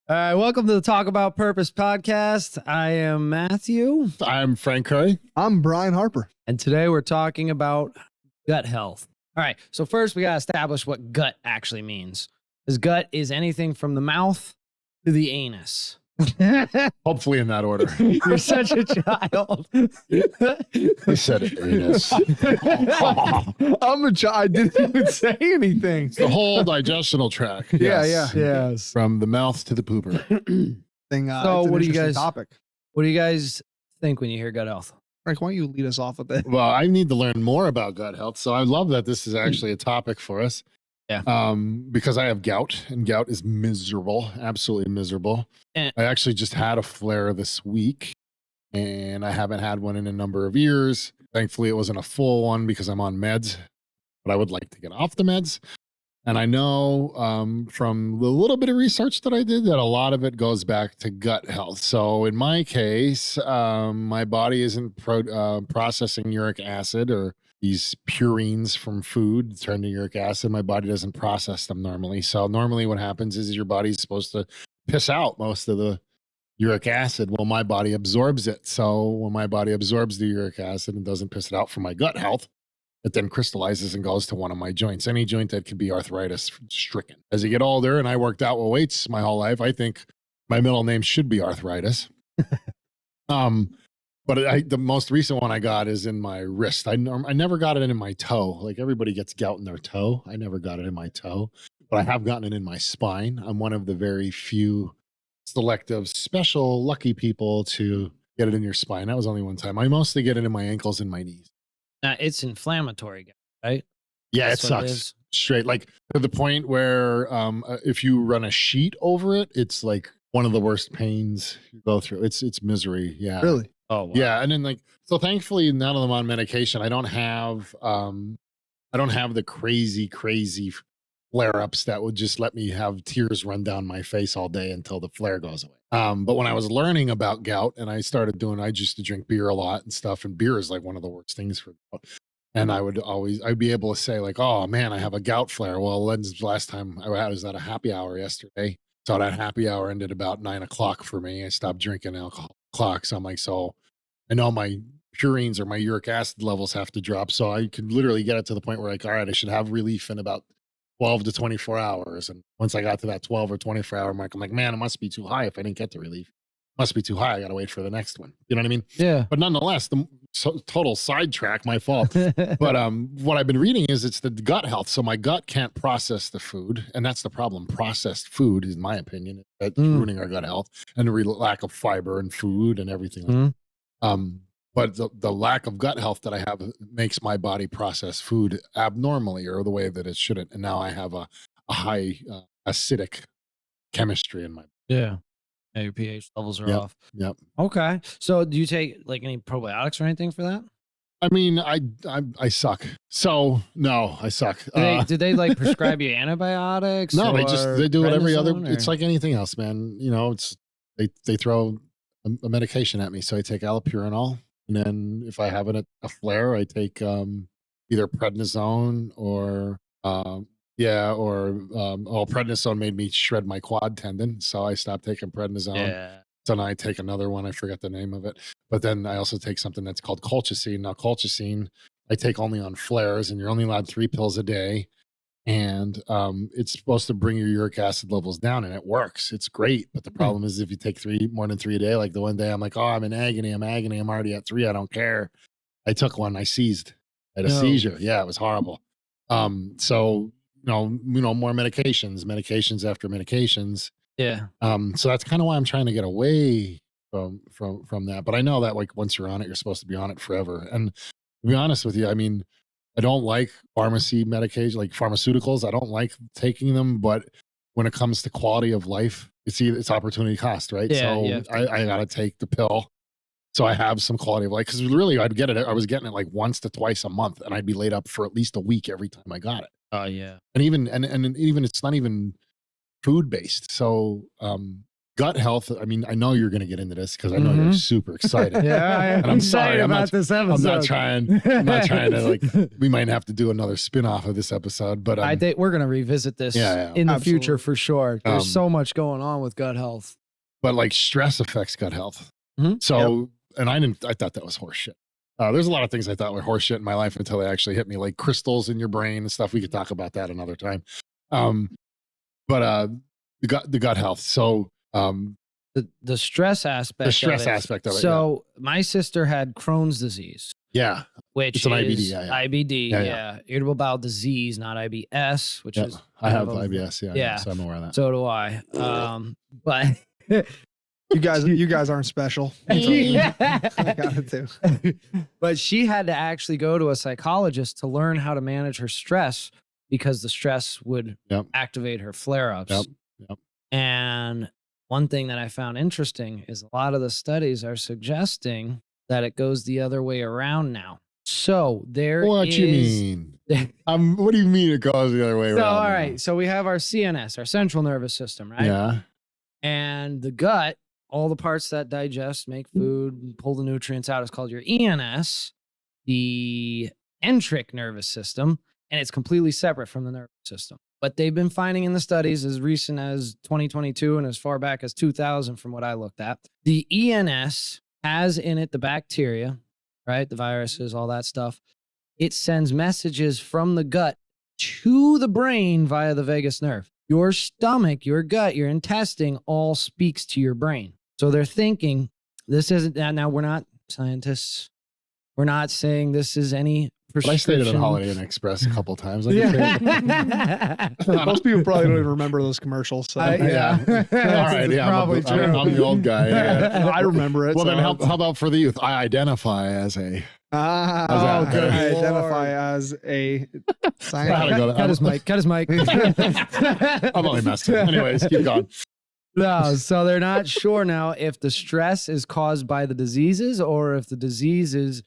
All right, welcome to the Talk About Purpose podcast. I am Matthew. I'm Frank Curry. I'm Brian Harper. And today we're talking about gut health. All right, so first we got to establish what gut actually means. Because gut is anything from the mouth to the anus. Hopefully in that order. You're such a child. He said it, anus. I'm a child. I didn't even say anything. The whole digestional tract. Yeah. Yes. From the mouth to the pooper. So it's an what do you interesting guys- topic? What do you guys think when you hear gut health? Frank, why don't you lead us off with it? Well, I need to learn more about gut health. So I love that this is actually a topic for us. Yeah. Because I have gout, and gout is miserable, absolutely miserable. And- I actually just had a flare this week, and I haven't had one in a number of years. Thankfully, it wasn't a full one because I'm on meds, but I would like to get off the meds. And I know from the little bit of research that I did that a lot of it goes back to gut health. So in my case, my body isn't processing uric acid or these purines from food turn to uric acid. My body doesn't process them normally. So normally what happens is your body's supposed to piss out most of the uric acid. Well, my body absorbs it. So when my body absorbs the uric acid and doesn't piss it out for my gut health, it then crystallizes and goes to one of my joints, any joint that could be arthritis stricken. As you get older, and I worked out with weights my whole life, I think my middle name should be arthritis. But the most recent one I got is in my wrist. I never got it in my toe. Like everybody gets gout in their toe. I never got it in my toe, but I have gotten it in my spine. I'm one of the very few selective, special, lucky people to get it in your spine. That was only one time. I mostly get it in my ankles and my knees. It's inflammatory, right? Yeah, That's it what it sucks. is. Straight, like to the point where if you run a sheet over it, it's like one of the worst pains you go through. It's misery. Yeah. Really? Oh, wow. Yeah. And then so thankfully none of them on medication. I don't have the crazy flare-ups that would just let me have tears run down my face all day until the flare goes away. But when I was learning about gout and I used to drink beer a lot and stuff, and beer is like one of the worst things for gout. And I'd be able to say like, oh man, I have a gout flare. Well, the last time I was at a happy hour yesterday. So that happy hour ended about 9 o'clock for me. I stopped drinking alcohol o'clock. So I'm like, so I know my purines or my uric acid levels have to drop. So I could literally get it to the point where like, all right, I should have relief in about 12 to 24 hours. And once I got to that 12 or 24 hour mark, I'm like, man, it must be too high if I didn't get the relief. It must be too high. I got to wait for the next one. You know what I mean? Yeah. But nonetheless, total sidetrack, my fault. But what I've been reading is it's the gut health. So my gut can't process the food. And that's the problem. Processed food, in my opinion, that's ruining our gut health, and the lack of fiber and food and everything. But the lack of gut health that I have makes my body process food abnormally or the way that it shouldn't. And now I have a high acidic chemistry in my body. Yeah. Your pH levels are off. Yep. Okay. So do you take like any probiotics or anything for that? I mean, I suck. So no, I suck. Did they like prescribe you antibiotics? No, they do what every other. prednisone, or- It's like anything else, man. You know, they throw a medication at me, so I take allopurinol, and then if I have a flare, I take either prednisone or prednisone made me shred my quad tendon, so I stopped taking prednisone. Yeah. So now I take another one. I forget the name of it. But then I also take something that's called colchicine. Now, colchicine, I take only on flares, and you're only allowed 3 pills a day. And it's supposed to bring your uric acid levels down, and it works. It's great. But the problem is if you take more than 3 a day, like the one day I'm like, oh, I'm in agony. I'm already at 3. I don't care. I took one. I seized. I had a seizure. Yeah, it was horrible. So, more medications after medications. Yeah. So that's kind of why I'm trying to get away from that. But I know that like once you're on it, you're supposed to be on it forever. And to be honest with you, I mean, I don't like pharmacy medication, like pharmaceuticals. I don't like taking them, but when it comes to quality of life, it's opportunity cost, right? Yeah, so yeah. I got to take the pill. So I have some quality of life, because really I was getting it like once to twice a month, and I'd be laid up for at least a week every time I got it. Oh yeah. And even it's not even food based. So gut health. I mean, I know you're going to get into this because I know you're super excited. Yeah, I am. And I'm sorry, about this episode. I'm not trying to like, we might have to do another spin-off of this episode, but I think we're going to revisit this in the future for sure. There's so much going on with gut health. But like stress affects gut health. Mhm. So, and I thought that was horseshit. There's a lot of things I thought were horseshit in my life until they actually hit me, like crystals in your brain and stuff. We could talk about that another time. But the gut health. So, the stress aspect. Aspect of it. So my sister had Crohn's disease. Yeah. Which It's an is IBD. IBD. Yeah, Yeah. Irritable bowel disease, not IBS, which is. I have IBS. Yeah. So I'm aware of that. So do I. But. You guys aren't special. Yeah. I got it too. But she had to actually go to a psychologist to learn how to manage her stress because the stress would activate her flare-ups. Yep. And one thing that I found interesting is a lot of the studies are suggesting that it goes the other way around now. So What you mean? What do you mean it goes the other way around? So, all right. So we have our CNS, our central nervous system, right? Yeah. And the gut, all the parts that digest, make food, and pull the nutrients out, is called your ENS, the enteric nervous system, and it's completely separate from the nervous system. But they've been finding in the studies as recent as 2022 and as far back as 2000 from what I looked at, the ENS has in it the bacteria, right? The viruses, all that stuff. It sends messages from the gut to the brain via the vagus nerve. Your stomach, your gut, your intestine all speaks to your brain. So they're thinking, this isn't, now we're not scientists. We're not saying this is any prescription. But I stayed at a Holiday Inn Express a couple times. Most people probably don't even remember those commercials. So. Yeah. All right. Yeah. Probably true. I'm the old guy. Yeah. I remember it. Well, so then how about for the youth? I identify as a. good. I identify as a scientist. Cut his mic. I'm only messing. Anyways, keep going. No, so they're not sure now if the stress is caused by the diseases or if the diseases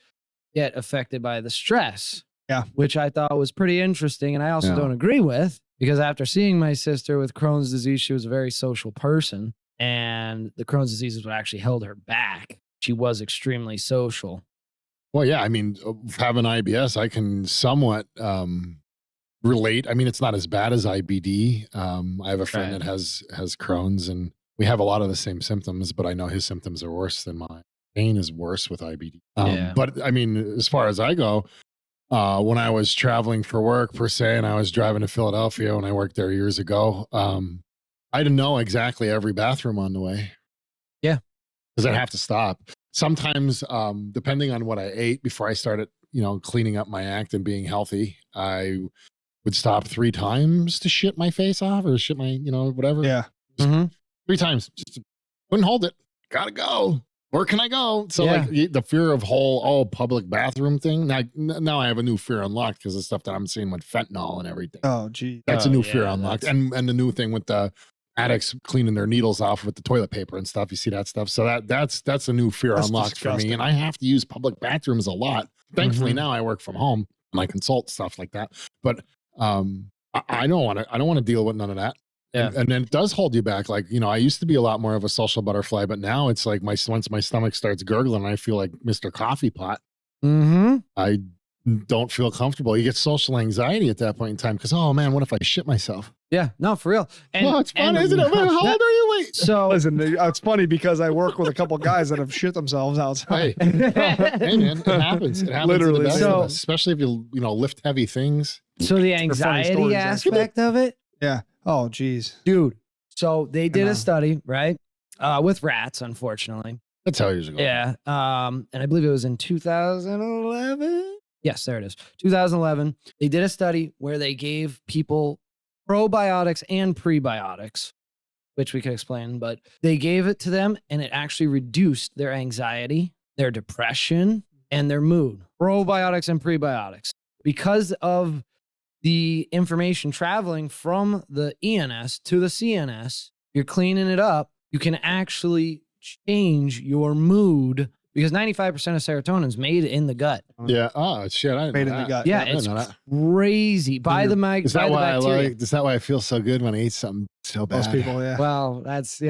get affected by the stress. Yeah. Which I thought was pretty interesting. And I also don't agree with, because after seeing my sister with Crohn's disease, she was a very social person. And the Crohn's disease is what actually held her back. She was extremely social. Well, yeah. I mean, having IBS, I can somewhat relate. I mean, it's not as bad as IBD. I have a friend that has Crohn's, and we have a lot of the same symptoms, but I know his symptoms are worse than mine. Pain is worse with IBD. But I mean, as far as I go, when I was traveling for work per se, and I was driving to Philadelphia when I worked there years ago, I didn't know exactly every bathroom on the way. Yeah. Because I'd have to stop. Sometimes, depending on what I ate before I started, cleaning up my act and being healthy, I would stop 3 times to shit my face off or shit my, whatever. Yeah. 3 times. Just couldn't hold it. Gotta go. Where can I go? So like the fear of all public bathroom thing. Now I have a new fear unlocked because of stuff that I'm seeing with fentanyl and everything. Oh, gee. That's a new fear unlocked. And the new thing with the addicts cleaning their needles off with the toilet paper and stuff. You see that stuff. So that's a new fear unlocked disgusting. for me. And I have to use public bathrooms a lot. Thankfully now I work from home and I consult stuff like that. But I don't want to deal with none of that. Yeah. And then it does hold you back. Like, I used to be a lot more of a social butterfly, but now it's like once my stomach starts gurgling, I feel like Mr. Coffee Pot. I don't feel comfortable. You get social anxiety at that point in time because, oh man, what if I shit myself? Yeah, no, for real. And, it's fun, isn't it? Man, how old are you? Wait. So listen, it's funny because I work with a couple guys that have shit themselves outside. Hey, man, it happens. It happens Literally. To the best of So- us, especially if you lift heavy things. So the funny anxiety stories, aspect of it, Yeah. Oh, geez. dude. So they did know. a study, right? With rats, unfortunately. That's how years ago. Yeah. And I believe it was in 2011. Yes, there it is. 2011. They did a study where they gave people probiotics and prebiotics, which we could explain, but they gave it to them and it actually reduced their anxiety, their depression, and their mood. Probiotics and prebiotics. Because of the information traveling from the ENS to the CNS, you're cleaning it up, you can actually change your mood because 95% of serotonin is made in the gut. Yeah. Oh shit! I didn't Made know in the that. gut. Yeah, I didn't it's know that. crazy. By the mic, Is by that the why I bacteria. like? Is that why I feel so good when I eat something so bad? Most people, yeah. Well, that's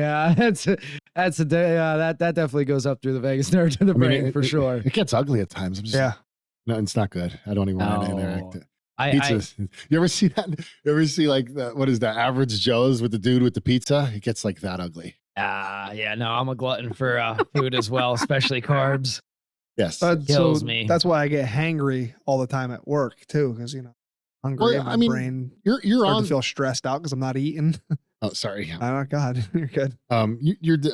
that definitely goes up through the vagus nerve to the brain for sure. It gets ugly at times. I'm just, Yeah. No, it's not good. I don't even want to interact. No. Pizza. You ever see that? You ever see like what is that? Average Joe's with the dude with the pizza? It gets like that ugly. Yeah, no, I'm a glutton for food as well, especially carbs. Yes. Kills me. That's why I get hangry all the time at work too, because hungry. Well, and my I mean, brain you're starts on. to feel stressed out because I'm not eating. Oh, sorry. Oh God, you're good.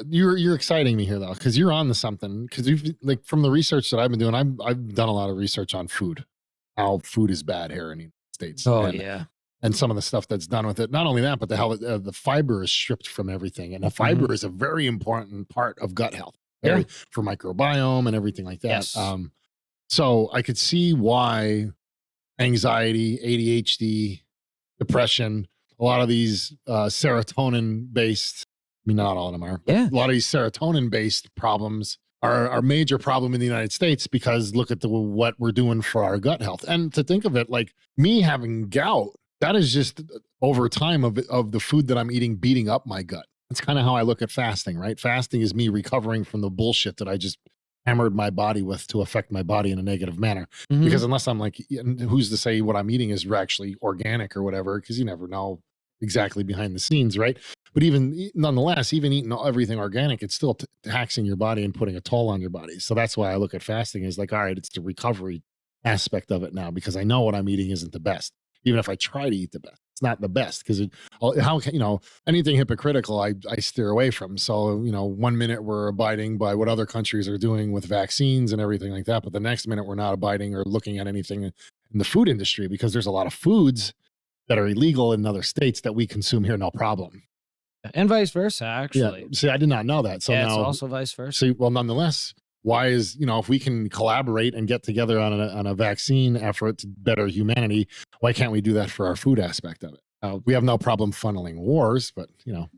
You're exciting me here though, because you're on to something. Because you've like from the research that I've been doing, I've done a lot of research on food, how food is bad here in the United States. Oh, and, yeah. and some of the stuff that's done with it. Not only that, but how the fiber is stripped from everything, and the fiber is a very important part of gut health, for microbiome and everything like that. Yes. So I could see why anxiety, ADHD, depression, a lot of these serotonin based, I mean, not all of them are, but Yeah. a lot of these serotonin based problems are a major problem in the United States, because look at what we're doing for our gut health. And to think of it like me having gout, that is just over time of the food that I'm eating beating up my gut. That's kind of how I look at fasting, right? Fasting is me recovering from the bullshit that I just hammered my body with to affect my body in a negative manner. Mhm. Because unless I'm like, who's to say what I'm eating is actually organic or whatever, because you never know exactly behind the scenes, right? But even nonetheless, even eating everything organic, it's still taxing your body and putting a toll on your body. So that's why I look at fasting as like, all right, it's the recovery aspect of it now, because I know what I'm eating isn't the best. Even if I try to eat the best, it's not the best, because how can anything hypocritical I steer away from. So 1 minute we're abiding by what other countries are doing with vaccines and everything like that, but the next minute we're not abiding or looking at anything in the food industry, because there's a lot of foods that are illegal in other states that we consume here, no problem. And vice versa, actually. Yeah. See, I did not know that. So yeah, now, it's also vice versa. see, well, nonetheless, why is, if we can collaborate and get together on a vaccine effort to better humanity, why can't we do that for our food aspect of it? We have no problem funneling wars, but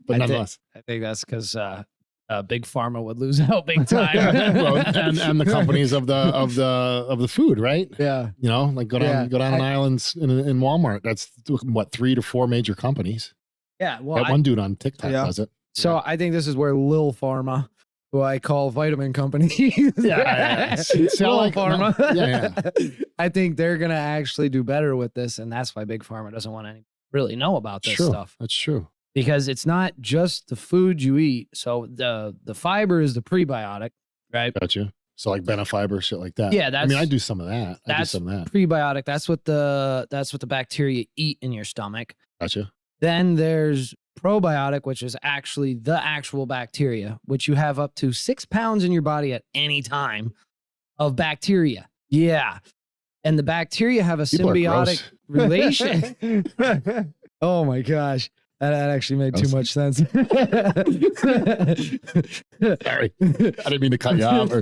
nonetheless. I think that's because big pharma would lose out big time. Well, and the companies of the food, right? Yeah. Like go down an island in Walmart. That's what, 3 to 4 major companies. Yeah. Well, That one dude on TikTok does it. So I think this is where Lil Pharma, who I call vitamin company, Yeah. See, I Lil like- Pharma. no, yeah. I think they're gonna actually do better with this, and that's why big pharma doesn't want to really know about this stuff, That's true. because it's not just the food you eat. So the fiber is the prebiotic, right? Gotcha. So like Benefiber, shit like that. Yeah, I mean, I do some of that. Prebiotic. That's what the bacteria eat in your stomach. Gotcha. Then there's probiotic, which is actually the actual bacteria, which you have up to 6 pounds in your body at any time of bacteria. Yeah. And the bacteria have a People are symbiotic gross. relation. Oh my gosh. That actually made too much sense. Sorry. I didn't mean to cut you off or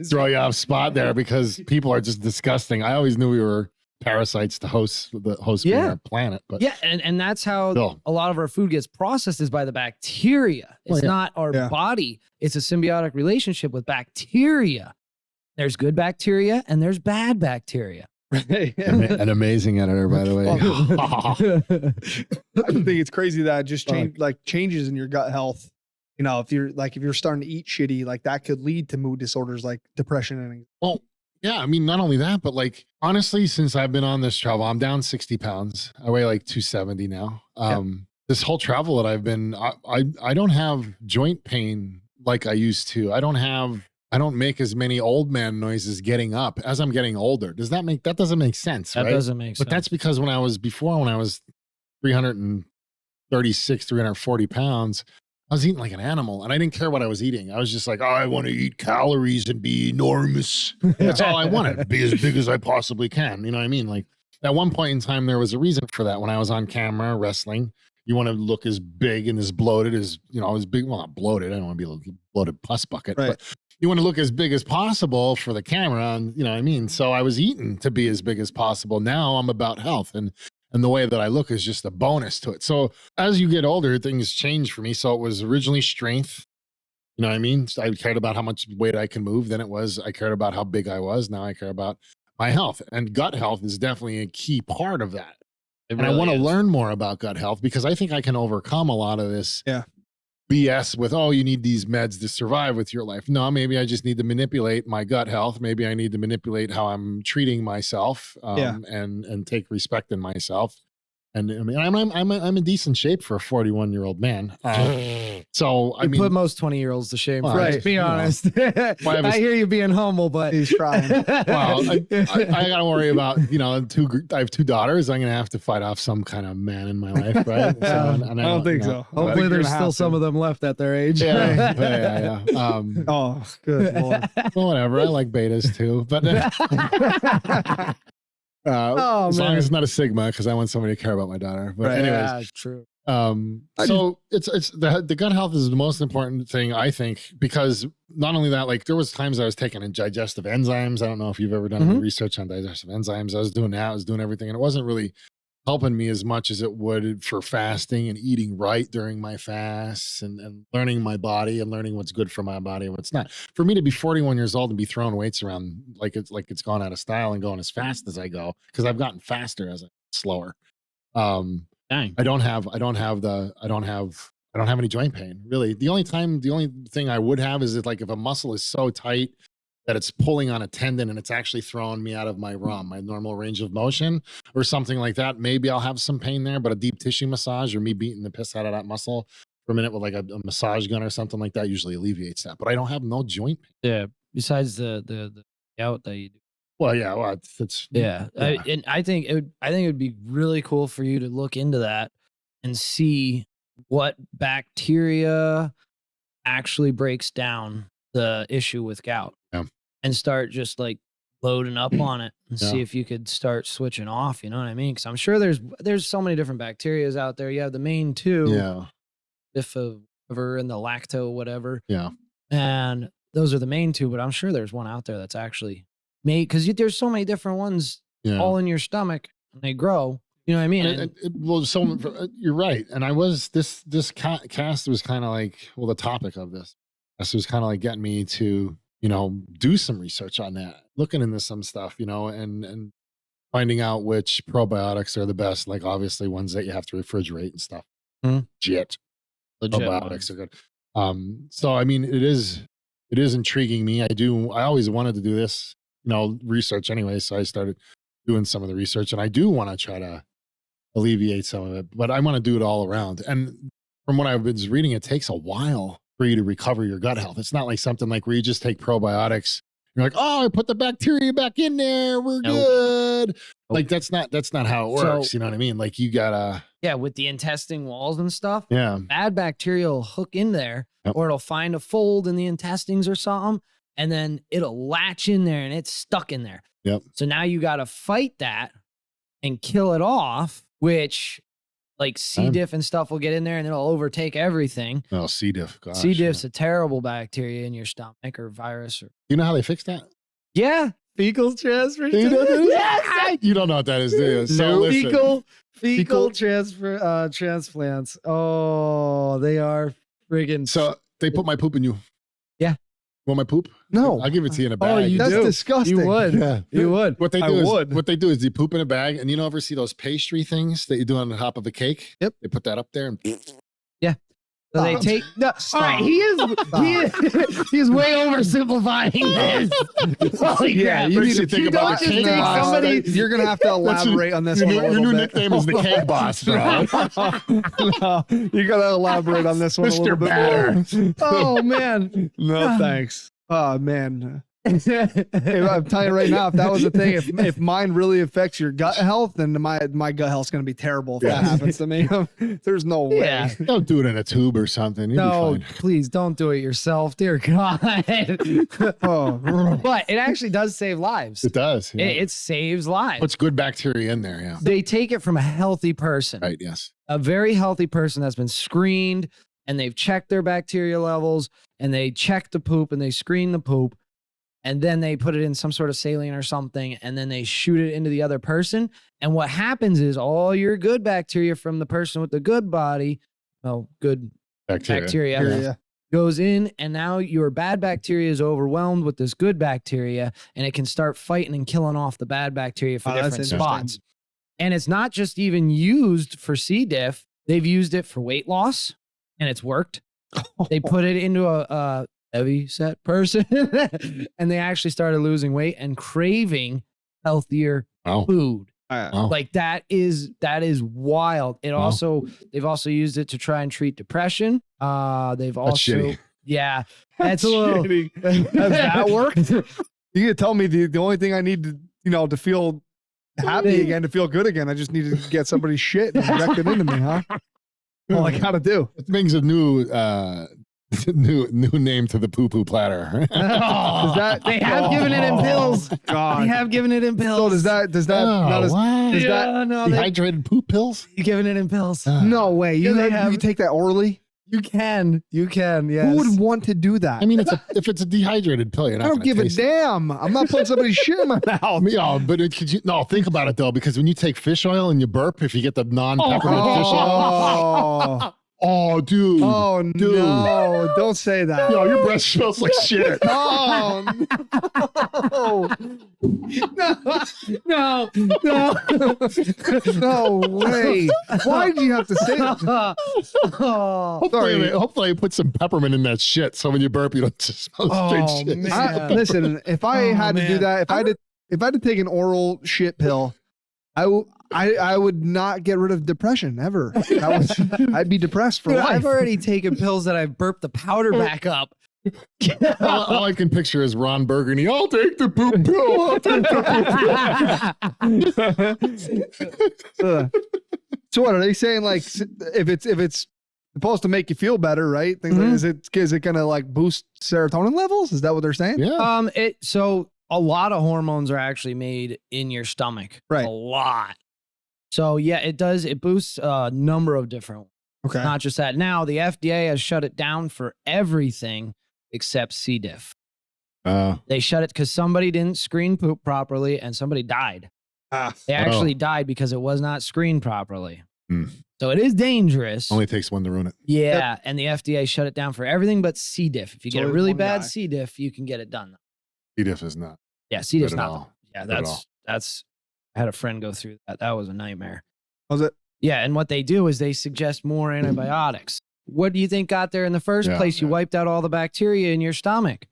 throw you off spot there, because people are just disgusting. I always knew we were parasites to host our planet, but Yeah, and that's how Still. a lot of our food gets processed, is by the bacteria. It's not our body. It's a symbiotic relationship with bacteria. There's good bacteria and there's bad bacteria. an amazing editor, by the way. I think it's crazy that it just changes in your gut health. If you're starting to eat shitty, like that could lead to mood disorders like depression and anxiety. Well, yeah, I mean, not only that, but like, honestly, since I've been on this travel, I'm down 60 pounds. I weigh like 270 now. This whole travel that I've been, I don't have joint pain like I used to. I don't make as many old man noises getting up as I'm getting older. That doesn't make sense, That right? doesn't make sense. But that's because when I was 336, 340 pounds, I was eating like an animal, and I didn't care what I was eating. I was just like, oh, I want to eat calories and be enormous. That's all I wanted, be as big as I possibly can. You know what I mean? Like at one point in time, there was a reason for that. When I was on camera wrestling, you want to look as big and as bloated as, as big. Well, not bloated. I don't want to be a bloated pus bucket, Right. but you want to look as big as possible for the camera. And you know what I mean? So I was eating to be as big as possible. Now I'm about health, and the way that I look is just a bonus to it. So as you get older, things change for me. So it was originally strength. You know what I mean? So I cared about how much weight I can move. Then I cared about how big I was. Now I care about my health. And gut health is definitely a key part of that. It And I really want to is. learn more about gut health because I think I can overcome a lot of this Yeah. BS with, oh, you need these meds to survive with your life. No, maybe I just need to manipulate my gut health. Maybe I need to manipulate how I'm treating myself and take respect in myself. And I mean, I'm in decent shape for a 41-year-old man. So I You mean, put most 20-year-olds to shame. Well, Right. Be honest. I hear you being humble, but He's trying. well, I got to worry about, I have 2 daughters. I'm going to have to fight off some kind of man in my life, right? So, and I don't think so. Hopefully there's still some of them left at their age. Yeah. Oh, good Lord. Well, whatever. I like betas too, but as long as it's not a sigma, because I want somebody to care about my daughter. But anyways, Yeah, true. so it's the gut health is the most important thing, I think, because not only that, like there was times I was taking in digestive enzymes. I don't know if you've ever done any research on digestive enzymes. I was doing that, I was doing everything, and it wasn't really helping me as much as it would for fasting and eating right during my fasts and learning my body and learning what's good for my body and what's not. For me to be 41 years old and be throwing weights around like it's gone out of style and going as fast as I go, because I've gotten faster as I slower. Dang. I don't have any joint pain, really. The only thing I would have is that, like, if a muscle is so tight that it's pulling on a tendon and it's actually throwing me out of my ROM, my normal range of motion, or something like that, maybe I'll have some pain there. But a deep tissue massage or me beating the piss out of that muscle for a minute with like a massage gun or something like that usually alleviates that. But I don't have no joint pain. Yeah. Besides the gout that you do. Well, yeah, well, it's Yeah. And I think it would be really cool for you to look into that and see what bacteria actually breaks down the issue with gout. Yeah. And start just like loading up on it and Yeah. see if you could start switching off. You know what I mean? Because I'm sure there's so many different bacterias out there. You have the main two, yeah, Bifidobacter and the lacto whatever. yeah. And those are the main two, but I'm sure there's one out there that's actually made, because there's so many different ones Yeah. all in your stomach and they grow. You know what I mean? You're right. And I was this cast was kind of like, well, the topic of this was kind of like getting me to, do some research on that, looking into some stuff, and finding out which probiotics are the best, like obviously ones that you have to refrigerate and stuff. Legit probiotics are good. So I mean, it is intriguing me. I always wanted to do this, research anyway. So I started doing some of the research, and I do want to try to alleviate some of it, but I want to do it all around. And from what I've been reading, it takes a while for you to recover your gut health. It's not like something like where you just take probiotics. You're like, oh, I put the bacteria back in there. We're good. Like that's not how it works. So, you know what I mean? Like you gotta. Yeah, with the intestine walls and stuff. Yeah. Bad bacteria will hook in there, or it'll find a fold in the intestines or something, and then it'll latch in there and it's stuck in there. Yep. So now you got to fight that and kill it off, which like C. diff and stuff will get in there and it'll overtake everything. Oh, C. diff. Gosh, C. diff's a terrible bacteria in your stomach or virus. You know how they fix that? Yeah. Fecal transfer. You don't know what that is, do you? So fecal transfer transplants. Oh, they are friggin'. So they put my poop in you. Yeah. Want my poop? No. I'll give it to you in a bag. Oh, you That's do. disgusting. You would. Yeah. You would. What they do is you poop in a bag, and you ever see those pastry things that you do on the top of a cake? Yep. They put that up there and So they take. No, all right, he's way oversimplifying this. Holy crap. you need to think about don't the just cake take boss. somebody. You're gonna have to elaborate on this Your one a new little bit. nickname is the cake boss, bro. No, you gotta elaborate on this one a Mr. little bit Batter. more. Oh man. No thanks. Oh man. Hey, I'm telling you right now, if that was the thing, if mine really affects your gut health, then my gut health's gonna be terrible if that happens to me. There's no way. Yeah. Don't do it in a tube or something. You'll No, be fine. please don't do it yourself, dear God. Oh. But it actually does save lives. It does. Yeah. It saves lives. Puts good bacteria in there. Yeah. They take it from a healthy person, Right. Yes. a very healthy person that's been screened, and they've checked their bacteria levels, and they check the poop, and they screen the poop, and then they put it in some sort of saline or something, and then they shoot it into the other person. And what happens is all your good bacteria from the person with the good body, good Bacteria. bacteria, goes in, and now your bad bacteria is overwhelmed with this good bacteria, and it can start fighting and killing off the bad bacteria for That's different interesting. spots. And it's not just even used for C. diff. They've used it for weight loss, and it's worked. They put it into a heavy set person, and they actually started losing weight and craving healthier food. Like that is wild. They've also used it to try and treat depression. They've also shitty. Yeah, that's a little. Has that worked? You can tell me the only thing I need to to feel happy again, to feel good again. I just need to get somebody's shit and inject it into me, huh? All I gotta do. It brings a new name to the poo-poo platter. They have given it in pills. God. They have given it in pills. So does that no, dehydrated poop pills? you're giving it in pills. no way. You Yeah, you take that orally? You can. Yes. Who would want to do that? I mean, if it's a dehydrated pill, you're not I don't gonna give a taste it. damn. I'm not putting somebody's shit in my mouth. Yeah, but think about it though, because when you take fish oil and you burp, if you get the non-peppermint fish oil, oh, dude, dude. No, don't say that. Yo, your breath smells like shit. Oh, No. no way. Why did you have to say that? Hopefully, I put some peppermint in that shit, so when you burp, you don't just smell straight shit. man. Listen, if I had to do that, if I had to take an oral shit pill, I would not get rid of depression ever. I'd be depressed for life. I've already taken pills that I've burped the powder back up. All I can picture is Ron Burgundy. I'll take the poop pill. I'll take the poop pill. So what are they saying? Like, if it's supposed to make you feel better, right? Is it gonna like boost serotonin levels? Is that what they're saying? Yeah. So a lot of hormones are actually made in your stomach. Right. A lot. So yeah, it does. It boosts a number of different. Okay. Not just that. Now the FDA has shut it down for everything except C. diff. They shut it because somebody didn't screen poop properly and somebody died. They actually died because it was not screened properly. So it is dangerous. Only takes one to ruin it. Yeah, and the FDA shut it down for everything but C. diff. If you get a only really one bad guy. C. diff, you can get it done. C. diff is not. Yeah, C. diff's Good at not. all. Yeah, Good at that's. I had a friend go through that. That was a nightmare. Was it? Yeah, and what they do is they suggest more antibiotics. What do you think got there in the first place? You wiped out all the bacteria in your stomach.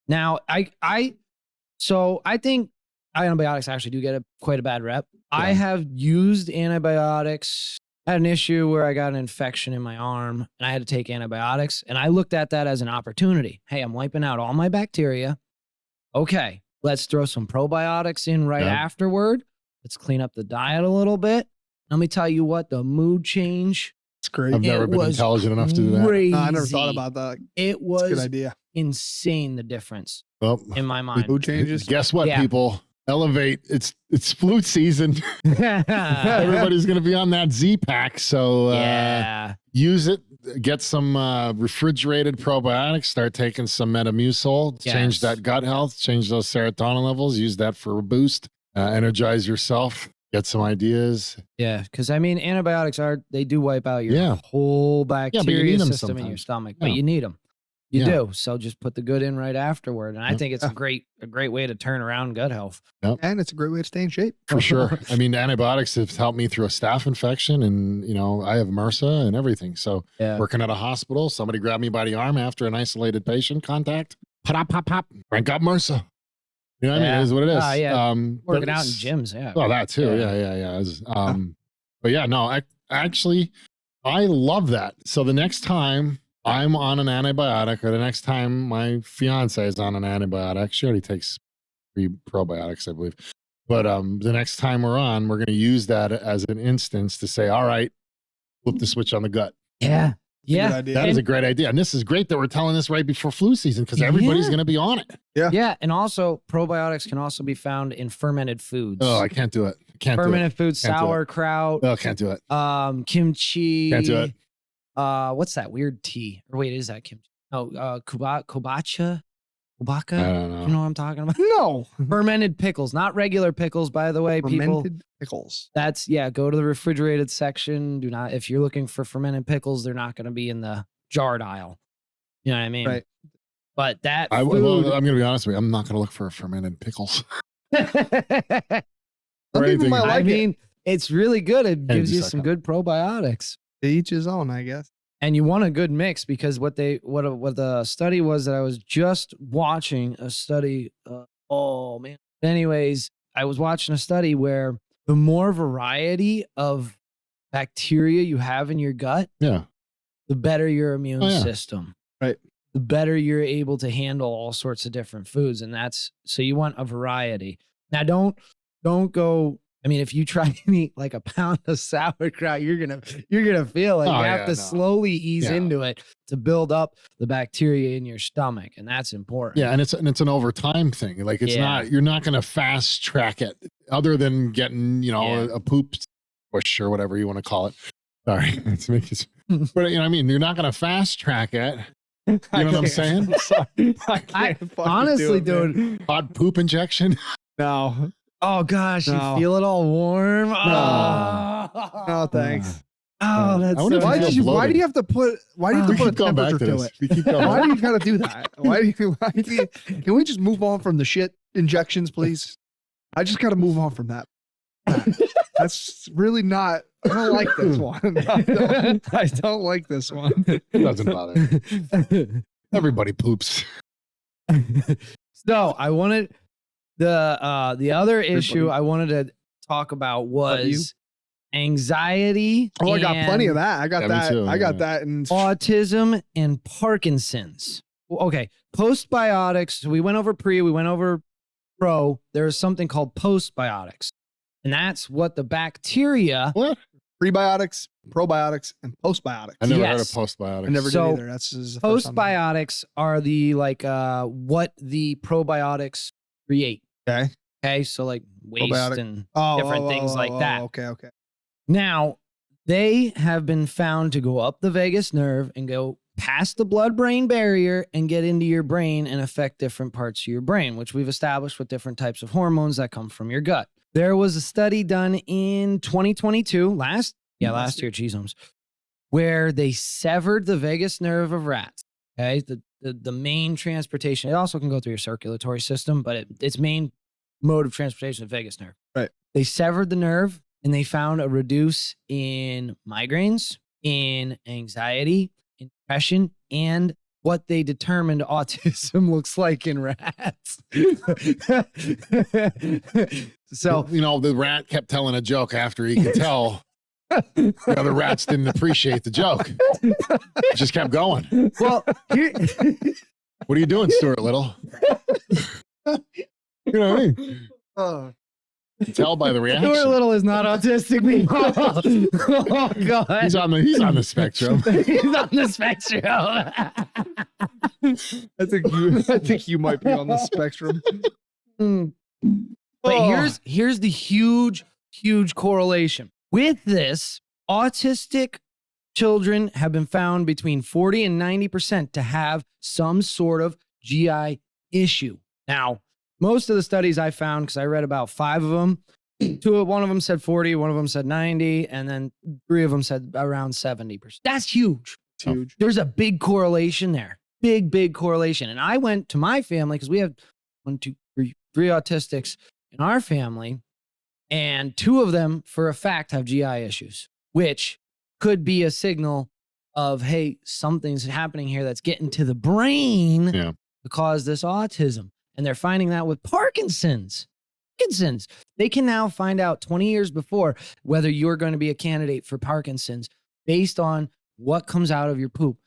Now, I think antibiotics actually do get quite a bad rep. Yeah. I have used antibiotics. I had an issue where I got an infection in my arm and I had to take antibiotics, and I looked at that as an opportunity. Hey, I'm wiping out all my bacteria. Okay, let's throw some probiotics in right afterward. Let's clean up the diet a little bit. Let me tell you what, the mood change. It's great. I've never been intelligent enough to do that. Crazy. No, I never thought about that. It It's a was good idea. insane, the difference Well, in my mind. Mood changes. guess what, Yeah. people? Elevate. It's flu season. Everybody's going to be on that Z pack. So Yeah. use it. Get some refrigerated probiotics. Start taking some Metamucil. Change Yes. that gut health. Change those serotonin levels. Use that for a boost. Energize yourself. Get some ideas. Yeah. Because I mean, antibiotics they do wipe out your whole but you bacteria need 'em system in your sometimes. stomach, Yeah. but you need them. You Yeah. do. So just put the good in right afterward. And I think it's a great way to turn around gut health. And it's a great way to stay in shape. For sure. I mean, antibiotics have helped me through a staph infection, and I have MRSA and everything. So Yeah. working at a hospital, somebody grabbed me by the arm after an isolated patient contact. Pop, pop, pop. Frank got MRSA. You know what I mean? It is what it is. Yeah. But Working out in it's- gyms. Yeah. Oh, that too. Yeah. Yeah. It was, but yeah, no, I love that. So the next time I'm on an antibiotic, or the next time my fiance is on an antibiotic, she already takes 3 probiotics, I believe. But the next time we're going to use that as an instance to say, all right, flip the switch on the gut. Yeah. Good Yeah. idea. That is a great idea. And this is great that we're telling this right before flu season, because everybody's Yeah. going to be on it. Yeah. And also, probiotics can also be found in fermented foods. Oh, I can't do it. Fermented foods, Can't do it. sauerkraut, Oh, can't do it. kimchi. Can't do it. What's that weird tea? Or wait, is that kimchi? Oh, kubacha? Kubaka? I don't know. You know what I'm talking about? No. Fermented pickles, not regular pickles, by the way, people. Fermented pickles. That's go to the refrigerated section. Do not, if you're looking for fermented pickles, they're not going to be in the jarred aisle. You know what I mean? Right. But that I'm food, going to be honest with you. I'm not going to look for fermented pickles. Some people anything. might I like it. mean, it's really good. It Hey, gives you just some suck good probiotics. To each his own, I guess. And you want a good mix because what the study was that I was just watching a study. Oh man. Anyways, I was watching a study where the more variety of bacteria you have in your gut, Yeah. the better your immune system. Right. The better you're able to handle all sorts of different foods. And so you want a variety. Now don't go. I mean, if you try to eat like a pound of sauerkraut, you're gonna feel like you have to slowly ease into it to build up the bacteria in your stomach, and that's important. Yeah, and it's an overtime thing. Like it's not, you're not going to fast track it, other than getting a poop push or whatever you want to call it. Sorry, but I mean, you're not going to fast track it. You know what I'm saying? I honestly, dude, hot poop injection. No. Oh gosh, No. you feel it all warm. No, thanks. Oh, that's so Why nice. do you have to put a temperature to it? We keep going Why do you gotta do that? Why do you can we just move on from the shit injections, please? I just gotta move on from that. That's really not, I don't like this one. I don't like this one. It doesn't bother. Everybody poops. So I wanted the other issue I wanted to talk about was anxiety. Oh, I got plenty of that. I got that. Too, I got that. And autism and Parkinson's. Okay, postbiotics. So we went over we went over pro. There's something called postbiotics, and that's what the bacteria. What? Prebiotics, probiotics, and postbiotics. I never heard of postbiotics. I never did either. That's the first time. Postbiotics are the what the probiotics create. Okay, so like waste and different things like that. Okay. Now, they have been found to go up the vagus nerve and go past the blood-brain barrier and get into your brain and affect different parts of your brain, which we've established with different types of hormones that come from your gut. There was a study done in 2022, last year, geez, where they severed the vagus nerve of rats. Okay, the main transportation. It also can go through your circulatory system, but its main mode of transportation is vagus nerve. Right. They severed the nerve and they found a reduce in migraines, in anxiety, in depression, and what they determined autism looks like in rats. So, the rat kept telling a joke after he could tell the other rats didn't appreciate the joke. It just kept going. Well, what are you doing, Stuart Little? You know what I mean? Tell by the reaction. Stuart Little is not autistic, people. Oh God, he's on the spectrum. He's on the spectrum. I think you might be on the spectrum. But here's the huge correlation. With this, autistic children have been found between 40 and 90% to have some sort of GI issue. Now, most of the studies I found, because I read about 5 of them, one of them said 40, one of them said 90, and then 3 of them said around 70%. That's huge. It's huge. There's a big correlation there. Big correlation. And I went to my family because we have 3 autistics in our family, and 2 of them, for a fact, have GI issues, which could be a signal of, hey, something's happening here that's getting to the brain to cause this autism. And they're finding that with Parkinson's. They can now find out 20 years before whether you're going to be a candidate for Parkinson's based on what comes out of your poop.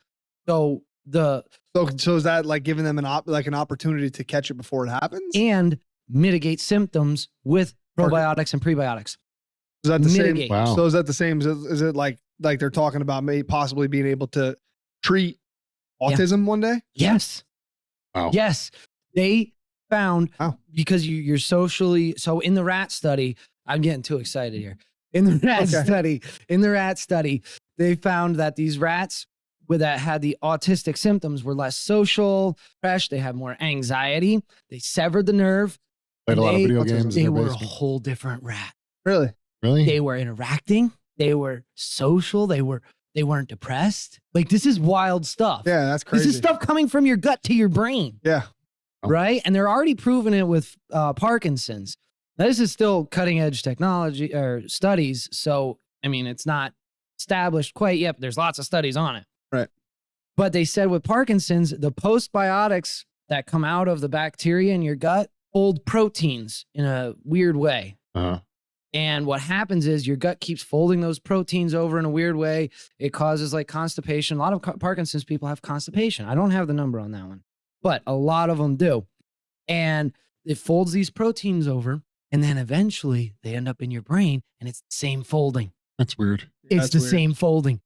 So is that like giving them an opportunity to catch it before it happens and mitigate symptoms with probiotics and prebiotics? Is that the mitigate. same? Wow. So is that the same? Is it like they're talking about maybe possibly being able to treat autism one day? Yes. Wow. Yes. They found because you're socially, so in the rat study, I'm getting too excited here. In the rat study, they found that these rats that had the autistic symptoms were less social, fresh, they had more anxiety, they severed the nerve. Played a lot of video games. They were a whole different rat. Really? They were interacting, they were social, they were they weren't depressed. Like, this is wild stuff. Yeah, that's crazy. This is stuff coming from your gut to your brain. Yeah. Right? And they're already proving it with Parkinson's. Now, this is still cutting edge technology or studies. So, I mean, it's not established quite yet, but there's lots of studies on it. Right. But they said with Parkinson's, the postbiotics that come out of the bacteria in your gut hold proteins in a weird way. Uh-huh. And what happens is your gut keeps folding those proteins over in a weird way. It causes like constipation. A lot of Parkinson's people have constipation. I don't have the number on that one, but a lot of them do. And it folds these proteins over, and then eventually they end up in your brain, and it's the same folding. That's weird. It's the same folding.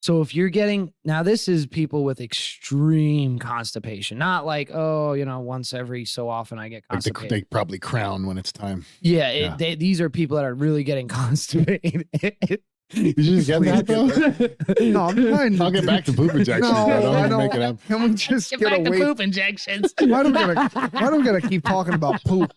So if you're getting, now this is people with extreme constipation, not like, oh, you know, once every so often I get constipated. They probably crown when it's time. Yeah, these are people that are really getting constipated. Did you just get that though? No, I'm trying. I'll get back to poop injections. No, I don't I make it up. Can we just Get get back away? to poop injections. Why do we gotta keep talking about poop?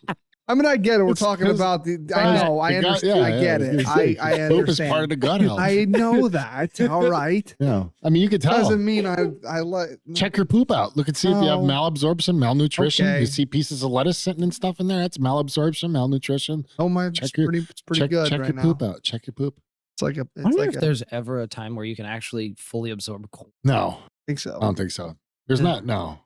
I mean, I get it. We're talking about the. I know. I understand. I get it. I understand. Poop is part of the gut health. I know that. All right. Yeah. I mean, you could tell. Doesn't mean I like. Check your poop out. Look and see if you have No. malabsorption, malnutrition. Okay. You see pieces of lettuce sitting and stuff in there. That's malabsorption, malnutrition. Oh my! Check It's your- pretty good check right your now. poop out. Check your poop. It's like a. I It's wonder like if a. I there's ever a time where you can actually fully absorb corn. No, think so. I don't think so. There's not. No.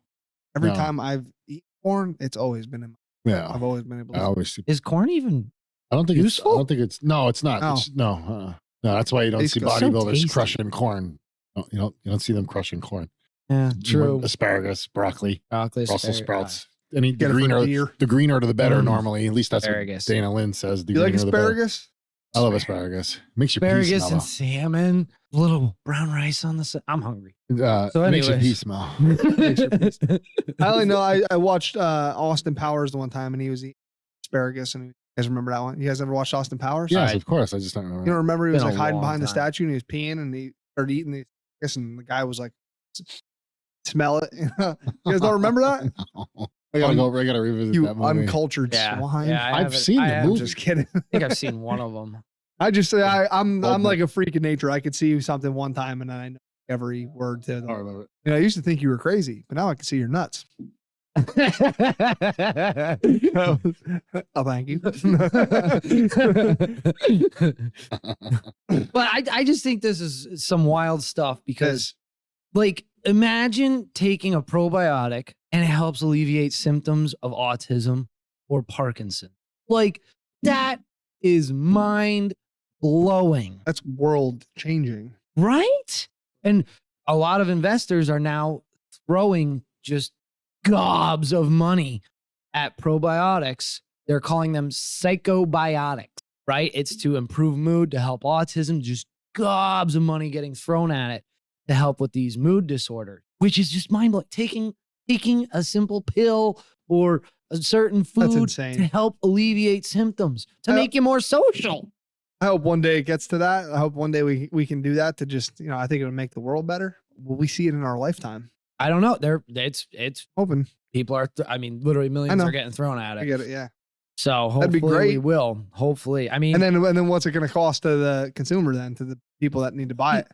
Every no. time I've eaten corn, it's always been in. Yeah. I've always been able I to. always. Is corn even? I don't think Useful? it's. I don't think it's. No, it's not. No. No. No. That's why you don't Tastes see good. So bodybuilders tasty. crushing corn. No, you don't see them crushing corn. Yeah, true. Asparagus, broccoli, Broccoli, Brussels asparagus. sprouts. Any Get it for greener, deer. the greener the better. Mm. Normally, at least that's Asparagus. what Dana Lynn says. The You like greener the better. asparagus? I love asparagus. Makes your Asparagus pee and smell. salmon, a little brown rice on the side. I'm hungry. So Makes your anyways. pee smell. I only know I watched Austin Powers the one time, and he was eating asparagus. And you guys remember that one? You guys ever watched Austin Powers? Yes, I- of course. I just don't remember. You don't remember he was Been a like hiding long behind the time. statue and he was peeing and he started eating the asparagus and the guy was like, smell it. You guys don't remember that? I gotta go over. I gotta revisit You that movie. uncultured swine. I've seen the I'm movie. just kidding. I think I've seen one of them. I just say I'm Open. like a freak of nature. I could see something one time and I know every word to I don't them. remember. You know, I used to think you were crazy, but now I can see your nuts. Oh, thank you. But I just think this is some wild stuff because, like, imagine taking a probiotic and it helps alleviate symptoms of autism or Parkinson. Like, that is mind blowing, That's world changing. right? And a lot of investors are now throwing just gobs of money at probiotics. They're calling them psychobiotics, right? It's to improve mood, to help autism, just gobs of money getting thrown at it to help with these mood disorders, which is just mind blowing. Taking a simple pill or a certain That's food insane. to help alleviate symptoms, to I- make you more social. I hope one day it gets to that. I hope one day we can do that to just, you know, I think it would make the world better. Will we see it in our lifetime? I don't know. It's Hoping. people are, I mean, literally millions know. are getting thrown at I it. get it. Yeah. So That'd be hopefully we great. will. Hopefully. I mean, And then what's it going to cost to the consumer then, to the people that need to buy it?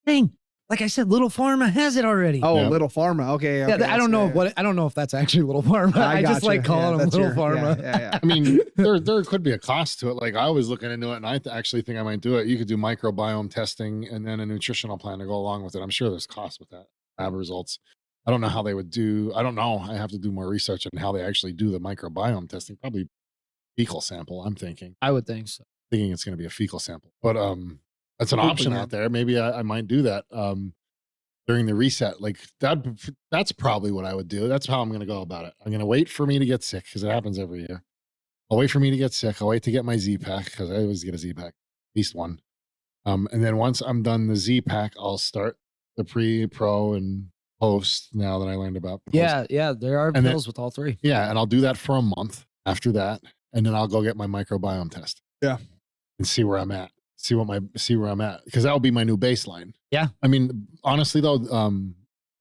thing, like I said, Little Pharma has it already. Oh, Yeah. Little Pharma. Okay. yeah, okay, I don't know that's- I don't know if that's actually Little Pharma. I just gotcha. like calling them that's Little Pharma. Yeah. I mean, there could be a cost to it. Like I was looking into it, and I actually think I might do it. You could do microbiome testing and then a nutritional plan to go along with it. I'm sure there's cost with that. Lab results. I don't know how they would do. I don't know. I have to do more research on how they actually do the microbiome testing. Probably fecal sample. I'm thinking. I would think so. Thinking it's going to be a fecal sample, but that's an Hopefully, option yeah. out there. Maybe I might do that during the reset. Like that's probably what I would do. That's how I'm going to go about it. I'm going to wait for me to get sick because it happens every year. I'll wait for me to get sick. I'll wait to get my Z pack because I always get a Z pack, at least one. And then once I'm done the Z pack, I'll start the pre, pro, and post. Now that I learned about post. Yeah, there are And then- pills with all three. Yeah, and I'll do that for a month after that, and then I'll go get my microbiome test. Yeah. And see where I'm at. See where I'm at, because that will be my new baseline. Yeah. I mean, honestly though,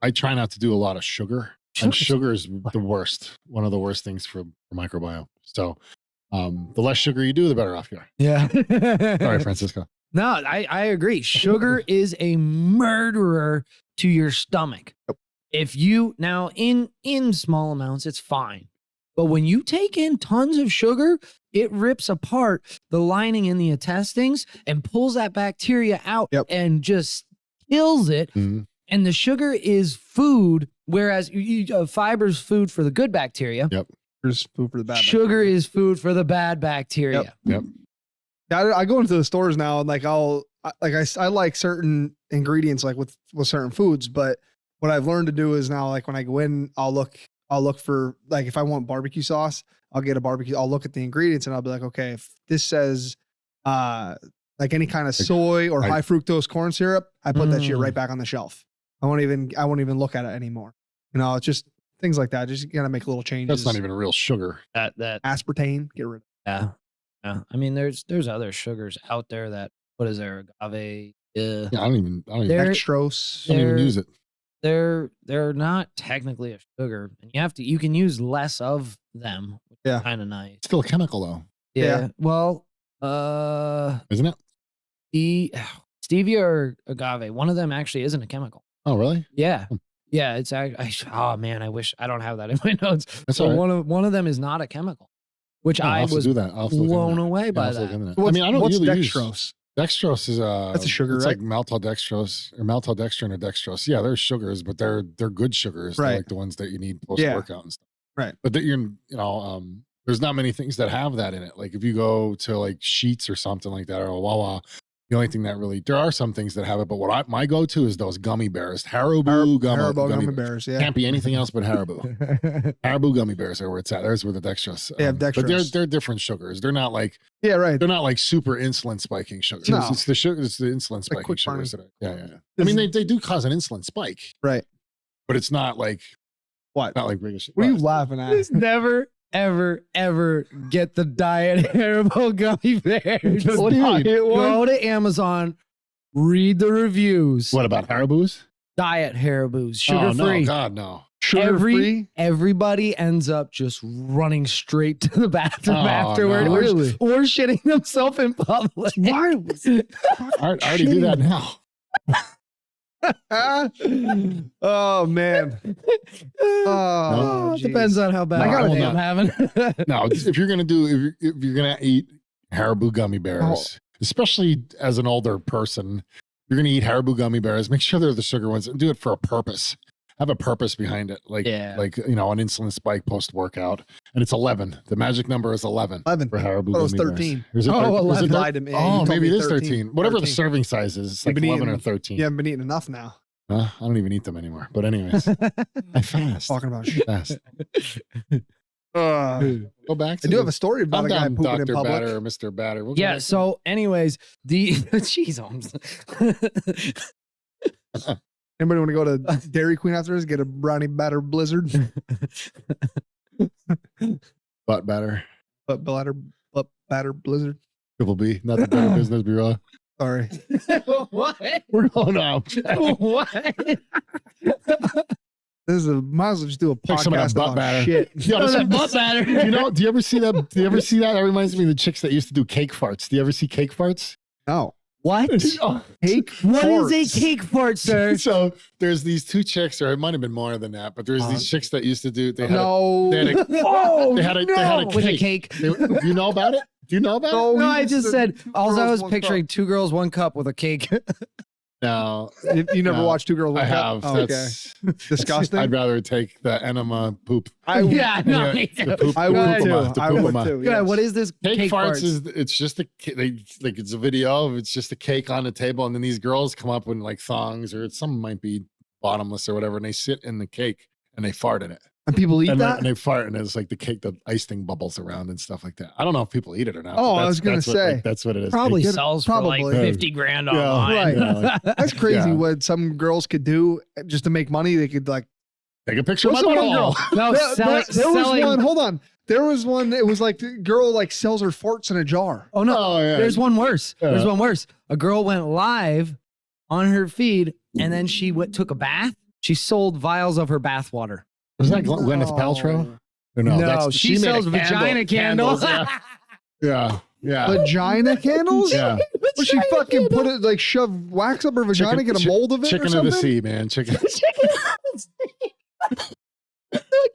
I try not to do a lot of sugar. And sugar is the worst. One of the worst things for microbiome. So the less sugar you do, the better off you are. Yeah. Sorry, Francisco. No, I agree. Sugar is a murderer to your stomach. Yep. If you now in small amounts, it's fine. But when you take in tons of sugar, it rips apart the lining in the intestines and pulls that bacteria out and just kills it. Mhm. And the sugar is food, whereas fiber's food for the good bacteria. Yep. There's food for the bad. Sugar is food for the bad bacteria. Yep. I go into the stores now and like I like certain ingredients like with certain foods, but what I've learned to do is now like when I go in, I'll look for like if I want barbecue sauce, I'll get a barbecue. I'll look at the ingredients and I'll be like, okay, if this says like any kind of soy or high fructose corn syrup, I put that shit right back on the shelf. I won't even look at it anymore. You know, it's just things like that. Just gotta make little changes. That's not even real sugar. That aspartame, get rid of. Yeah. I mean, there's other sugars out there that what is there? Agave. Yeah, I don't even dextrose. I don't even use it. They're not technically a sugar, and you can use less of them, which is kind of nice. It's still a chemical though. Yeah. Well, isn't it? The stevia or agave, one of them actually isn't a chemical. Oh, really? Yeah. Yeah, it's oh man, I wish I don't have that in my notes. That's so all right. one of them is not a chemical, which I was blown away by that. I mean, I don't what's usually dextrose? Use. Dextrose is that's a sugar, it's right? like maltodextrose or maltodextrin or dextrose. Yeah, they're sugars, but they're good sugars. Right. They're like the ones that you need post workout and stuff. Right. But there's not many things that have that in it. Like if you go to like Sheets or something like that or Wawa, the only thing that really there are some things that have it, but my go-to is those gummy bears. Haribo gummy bears. Yeah. Can't be anything else but Haribo. Haribo gummy bears are where it's at. There's where the dextrose. Yeah, dextrose. But they're different sugars. They're not like right. They're not like super insulin spiking sugars. No. It's the sugar. It's the insulin spiking quick sugars. Yeah. I mean, they do cause an insulin spike, right? But it's not like what? Not like regular shit. What are you laughing at? Just never, ever get the diet Haribo gummy bears. What do you mean? Go to Amazon, read the reviews. What about Haribos? Diet Haribos, sugar free. No, God, no. Sugar free. Everybody ends up just running straight to the bathroom afterward, no. or shitting themselves in public. Why? I already do that now. Oh man. Oh, depends on how bad I'm having. No, if you're gonna eat Haribo gummy bears, especially as an older person, you're gonna eat Haribo gummy bears. Make sure they're the sugar ones and do it for a purpose. Have a purpose behind it, like an insulin spike post workout, and it's 11. The magic number is 11. 11 for Haribo. It was 13. Is it 11. Maybe it is 13. Whatever the serving size is, it's like 11 or 13. You haven't been eating enough now. I don't even eat them anymore. But anyways, I fast. Talking about shit. Fast. Go back. I do have a story about a guy pooping Dr. in public. Batter or Mr. Batter. Yeah. So, anyways, cheese arms. Anybody want to go to Dairy Queen after this? Get a brownie batter blizzard. Butt batter. Butt batter blizzard. Triple B. Not the Better Business Bureau. Sorry. What? We're going out. What? Might as well just do a podcast butt about batter. shit. Butt batter. Do you ever see that? That reminds me of the chicks that used to do cake farts. Do you ever see cake farts? No. What? Cake What farts. is a cake fart, sir? So there's these two chicks, or it might have been more than that, but there's these chicks that used to do. They had a With a cake. Do you know about it? Do you know about it? No, I just said. All I was picturing: 2 girls, 1 cup with a cake. No, you never watched 2 Girls, 1 Cup? I have. Oh, okay. Disgusting. I'd rather take the enema poop. I would too. Yes. What is this? Cake farts is it's just it's a video of it's just a cake on the table, and then these girls come up in like thongs or some might be bottomless or whatever, and they sit in the cake and they fart in it. And people eat that? And they fart, and it's like the cake, the ice thing bubbles around and stuff like that. I don't know if people eat it or not. Oh, I was going to say. That's what it is. Probably sells for like 50 grand online. Right. Yeah, that's crazy what some girls could do just to make money. They could like take a picture of my girl. No, there was one. Hold on. There was one. It was like the girl like sells her farts in a jar. Oh, no. There's one worse. There's one worse. A girl went live on her feed, and then she took a bath. She sold vials of her bath water. Was that Gwyneth Paltrow? Or no, she sells vagina candles. Yeah. Yeah. Vagina candles? Yeah. What, she fucking put it, like, shove wax up her vagina, get a mold of it or Chicken of something? the sea, man. Chicken.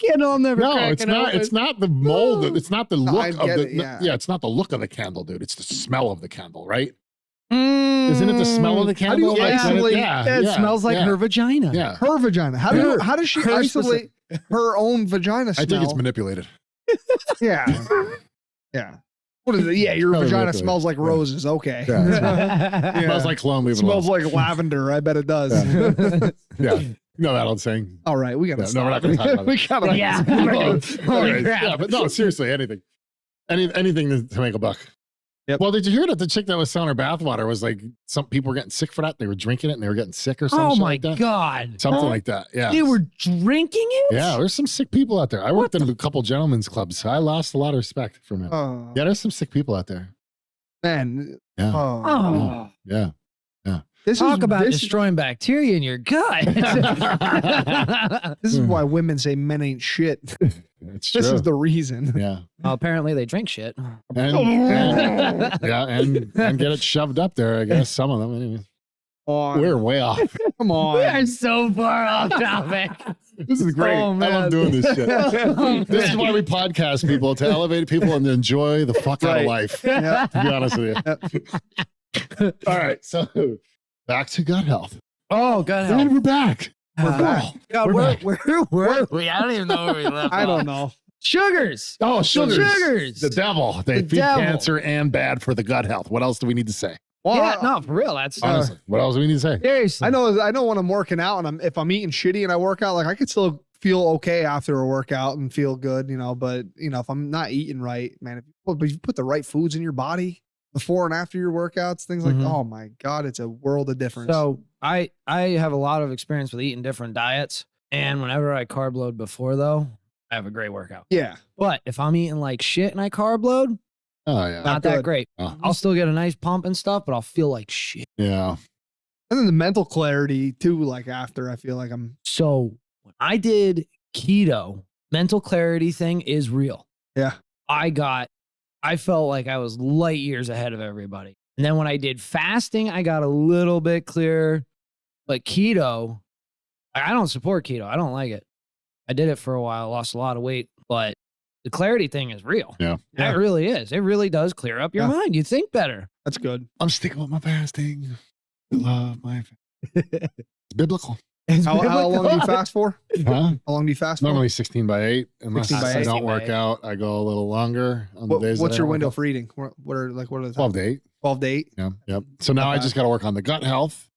Candle I'm never No, it's cracking not. open. It's not the mold. It's not the look I of get the. it, yeah. Yeah, it's not the look of the candle, dude. It's the smell of the candle, right? Isn't it the smell of the How do you candle? Like, isolate- It smells like her vagina. Yeah. Her vagina. How does she Her isolate her own vagina smell? I think it's manipulated. Yeah. Yeah. What is it? Yeah, your Probably vagina manipulated. smells like roses. Okay. Yeah, it's Yeah. Smells like cologne. Leave it Smells alone. like lavender. I bet it does. Yeah. You know that old saying. All right, we gotta Yeah, stop. no, we're not gonna talk about it. We gotta. Yeah. Holy Holy crap. Yeah, but no, seriously, anything. Anything to make a buck. Yep. Well, did you hear that the chick that was selling her bathwater was like, some people were getting sick for that? They were drinking it and they were getting sick or something. Oh my like that? God. Something like that. Yeah. They were drinking it? Yeah, there's some sick people out there. I worked in a couple gentlemen's clubs. So I lost a lot of respect from it. Oh, Yeah, there's some sick people out there. man. Yeah. Oh. Oh. Yeah. This Talk is, about this, destroying bacteria in your gut. this is why women say men ain't shit. It's true. This is the reason. Yeah. Well, apparently they drink shit. And get it shoved up there, I guess. Some of them. Anyway. We're way off. Come We on. are so far off topic. This is great. Oh, I man. love doing this shit. This is why we podcast people, to elevate people and to enjoy the fuck out of Right. life. Yeah. To be honest with you. All right. So back to gut health. Oh, God. And we're back. We're back. God, We're back. where were we? I don't even know where we left I off. don't know. Sugars. Oh, sugars. Sugars. The devil. They The feed devil. cancer and bad for the gut health. What else do we need to say? Well, Yeah, no, for real. That's Honestly, what else do we need to say? seriously. I know when I'm working out and if I'm eating shitty and I work out, like I could still feel okay after a workout and feel good, but if I'm not eating right, man, if you put the right foods in your body before and after your workouts, things like, Mhm. oh my God, it's a world of difference. So I have a lot of experience with eating different diets, and whenever I carb load before though, I have a great workout. yeah, But if I'm eating like shit and I carb load, Oh, yeah. not that good. great. Oh. I'll still get a nice pump and stuff, but I'll feel like shit. Yeah. and then the mental clarity too. Like after, I feel like I'm So when I did keto, mental clarity thing is real. yeah. I felt like I was light years ahead of everybody. And then when I did fasting, I got a little bit clearer. But keto, I don't support keto. I don't like it. I did it for a while, lost a lot of weight, but the clarity thing is real. Yeah. Yeah. It really is. It really does clear up your Yeah. mind. You think better. That's good. I'm sticking with my fasting. I love my It's biblical. How long do you fast for? Huh? How long do you fast for? Normally 16 by 8. Unless 16 by I 8. don't work 16 by 8. out, I go a little longer on the days. What's that I your work window out. for eating? What are the 12 times? to 8. 12 to 8. Yeah. Yep. So now I Okay. just got to work on the gut health,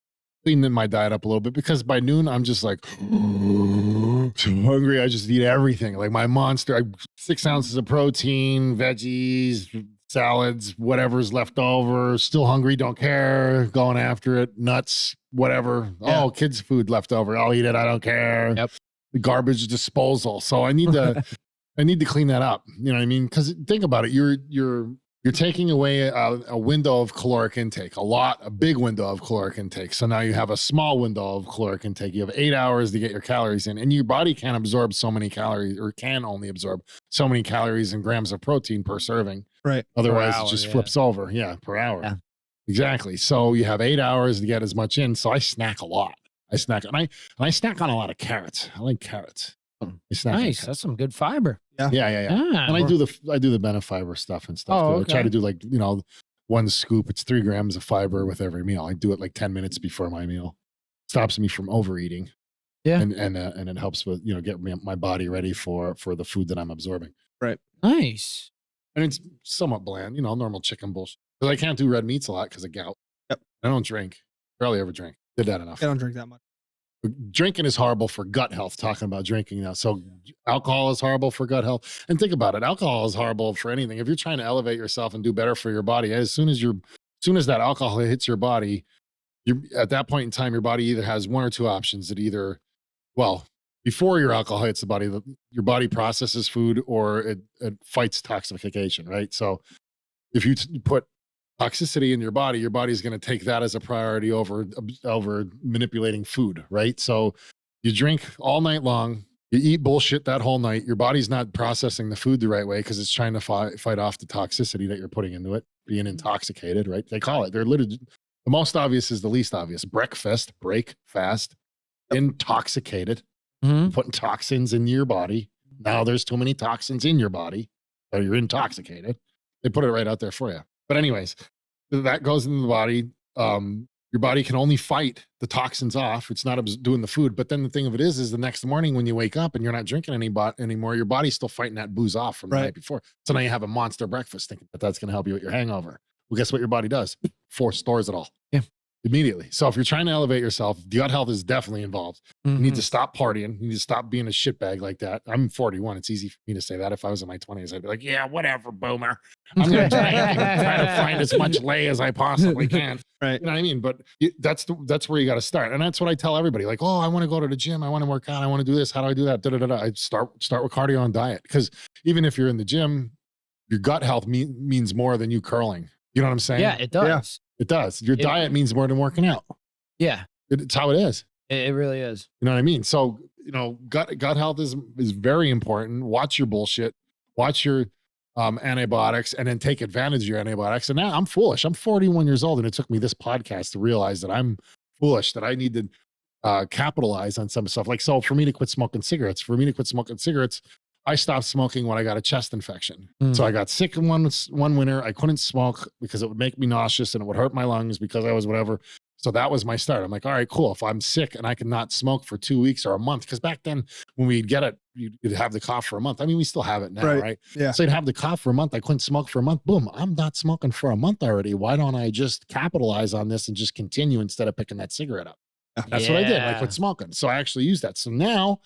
cleaning my diet up a little bit, because by noon I'm just like so hungry. I just eat everything. Like my monster, 6 ounces of protein, veggies, salads, whatever's left over. Still hungry, don't care. Going after it, nuts, whatever. Yeah. Oh, kids' food left over. I'll eat it. I don't care. Yep. The garbage disposal. So I need to, I need to clean that up. You know what I mean? Because think about it. You're taking away a window of caloric intake, a big window of caloric intake. So now you have a small window of caloric intake. You have 8 hours to get your calories in, and your body can't absorb so many calories, or can only absorb so many calories and grams of protein per serving. Right. Otherwise, hour, it just yeah. flips over. Yeah, per hour. Yeah. Exactly. So you have 8 hours to get as much in. So I snack a lot. I snack and I snack on a lot of carrots. I like carrots. I snack on Nice. carrots. That's some good fiber. Yeah. Ah, And I do the benefiber stuff and stuff. Oh, too. I try okay. to do like, one scoop. It's 3 grams of fiber with every meal. I do it like 10 minutes before my meal. Stops me from overeating. Yeah. And it helps with, get my body ready for the food that I'm absorbing. nice. And it's somewhat bland, normal chicken bullshit. Because I can't do red meats a lot because of gout. Yep. I don't drink. Barely ever drink. Did that enough. I don't drink that much. Drinking is horrible for gut health, talking about drinking now. So alcohol is horrible for gut health. And think about it. Alcohol is horrible for anything. If you're trying to elevate yourself and do better for your body, as soon as that alcohol hits your body, at that point in time, your body either has one or two options. Before your alcohol hits the body, your body processes food or it fights toxification, right? So if you put toxicity in your body's going to take that as a priority over manipulating food, right? So you drink all night long, you eat bullshit that whole night. Your body's not processing the food the right way because it's trying to fight off the toxicity that you're putting into it. being intoxicated, right? They call it. They're literally the most obvious is the least obvious. Breakfast, break, fast, intoxicated, putting toxins in your body. Now there's too many toxins in your body, so you're intoxicated. They put it right out there for you. But anyways, that goes into the body. Your body can only fight the toxins off. It's not doing the food. But then the thing of it is the next morning when you wake up and you're not drinking anymore, your body's still fighting that booze off from the night before. So now you have a monster breakfast thinking that that's going to help you with your hangover. Well, guess what your body does? Stores it all. Yeah. Immediately. So if you're trying to elevate yourself, gut health is definitely involved. You need to stop partying. You need to stop being a shitbag like that. I'm 41. It's easy for me to say that. If I was in my 20s, I'd be like, yeah, whatever, boomer. I'm going to try to find as much lay as I possibly can. Right. You know what I mean? But that's where you got to start. And that's what I tell everybody. Like, oh, I want to go to the gym. I want to work out. I want to do this. How do I do that? I start with cardio and diet. Because even if you're in the gym, your gut health means more than you curling. You know what I'm saying? Yeah, it does. Yeah. It does. Your diet means more than working out. Yeah. It's how it is. It really is. You know what I mean? So, gut health is very important. Watch your bullshit. Watch your antibiotics, and then take advantage of your antibiotics. And now I'm foolish. I'm 41 years old, and it took me this podcast to realize that I'm foolish, that I need to capitalize on some stuff. Like, so for me to quit smoking cigarettes, I stopped smoking when I got a chest infection. So I got sick in one winter. I couldn't smoke because it would make me nauseous and it would hurt my lungs because I was whatever. So that was my start. I'm like, all right, cool. If I'm sick and I can not smoke for 2 weeks or a month, because back then when we'd get it, you'd have the cough for a month. I mean, we still have it now, right? Yeah. So you'd have the cough for a month. I couldn't smoke for a month. Boom, I'm not smoking for a month already. Why don't I just capitalize on this and just continue instead of picking that cigarette up? That's what I did. I quit smoking. So I actually used that. So now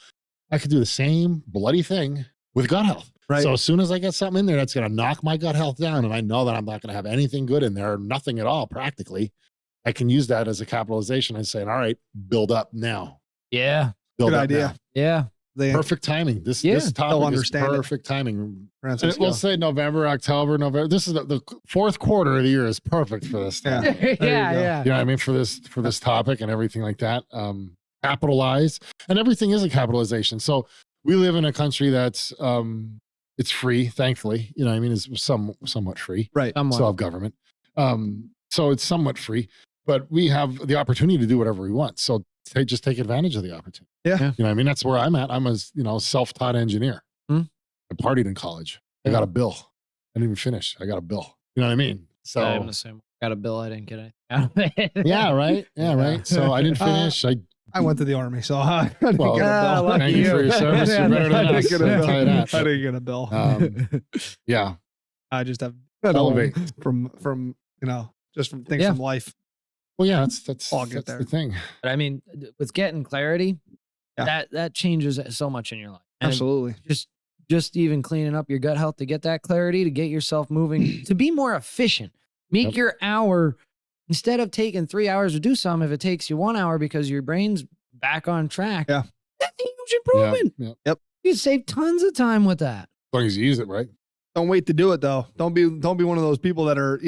I could do the same bloody thing with gut health. Right. So as soon as I get something in there that's going to knock my gut health down, and I know that I'm not going to have anything good in there, nothing at all practically, I can use that as a capitalization and saying, all right, build up now. Yeah. Build Good up idea. now. Yeah. Perfect timing. This topic is perfect timing. We'll say November, October, November. This is the fourth quarter of the year is perfect for this. Yeah. You know what I mean? For this topic and everything like that. Capitalize, and everything is a capitalization. So we live in a country that's it's free, thankfully. You know what I mean? It's somewhat free. Right. Still have government. So it's somewhat free, but we have the opportunity to do whatever we want. So just take advantage of the opportunity. Yeah. You know what I mean? That's where I'm at. I'm a self-taught engineer. I partied in college. I got a bill. I didn't even finish. I got a bill. You know what I mean? So I'm the same. Got a bill. I didn't get it. Yeah, right. Yeah, right. So I didn't finish. I went to the army, so I didn't get a bill. Thank you for your service. You're better than us. I didn't get a bill. Yeah. I just have elevate from just from things from life. Well, yeah, that's I'll get there. the thing. But I mean, with getting clarity, that changes so much in your life. And absolutely. Just even cleaning up your gut health to get that clarity, to get yourself moving, to be more efficient. Make your hour, instead of taking 3 hours to do something, if it takes you 1 hour because your brain's back on track, that's a huge improvement. Yep. You save tons of time with that. As long as you use it right. Don't wait to do it though. Don't be one of those people that are,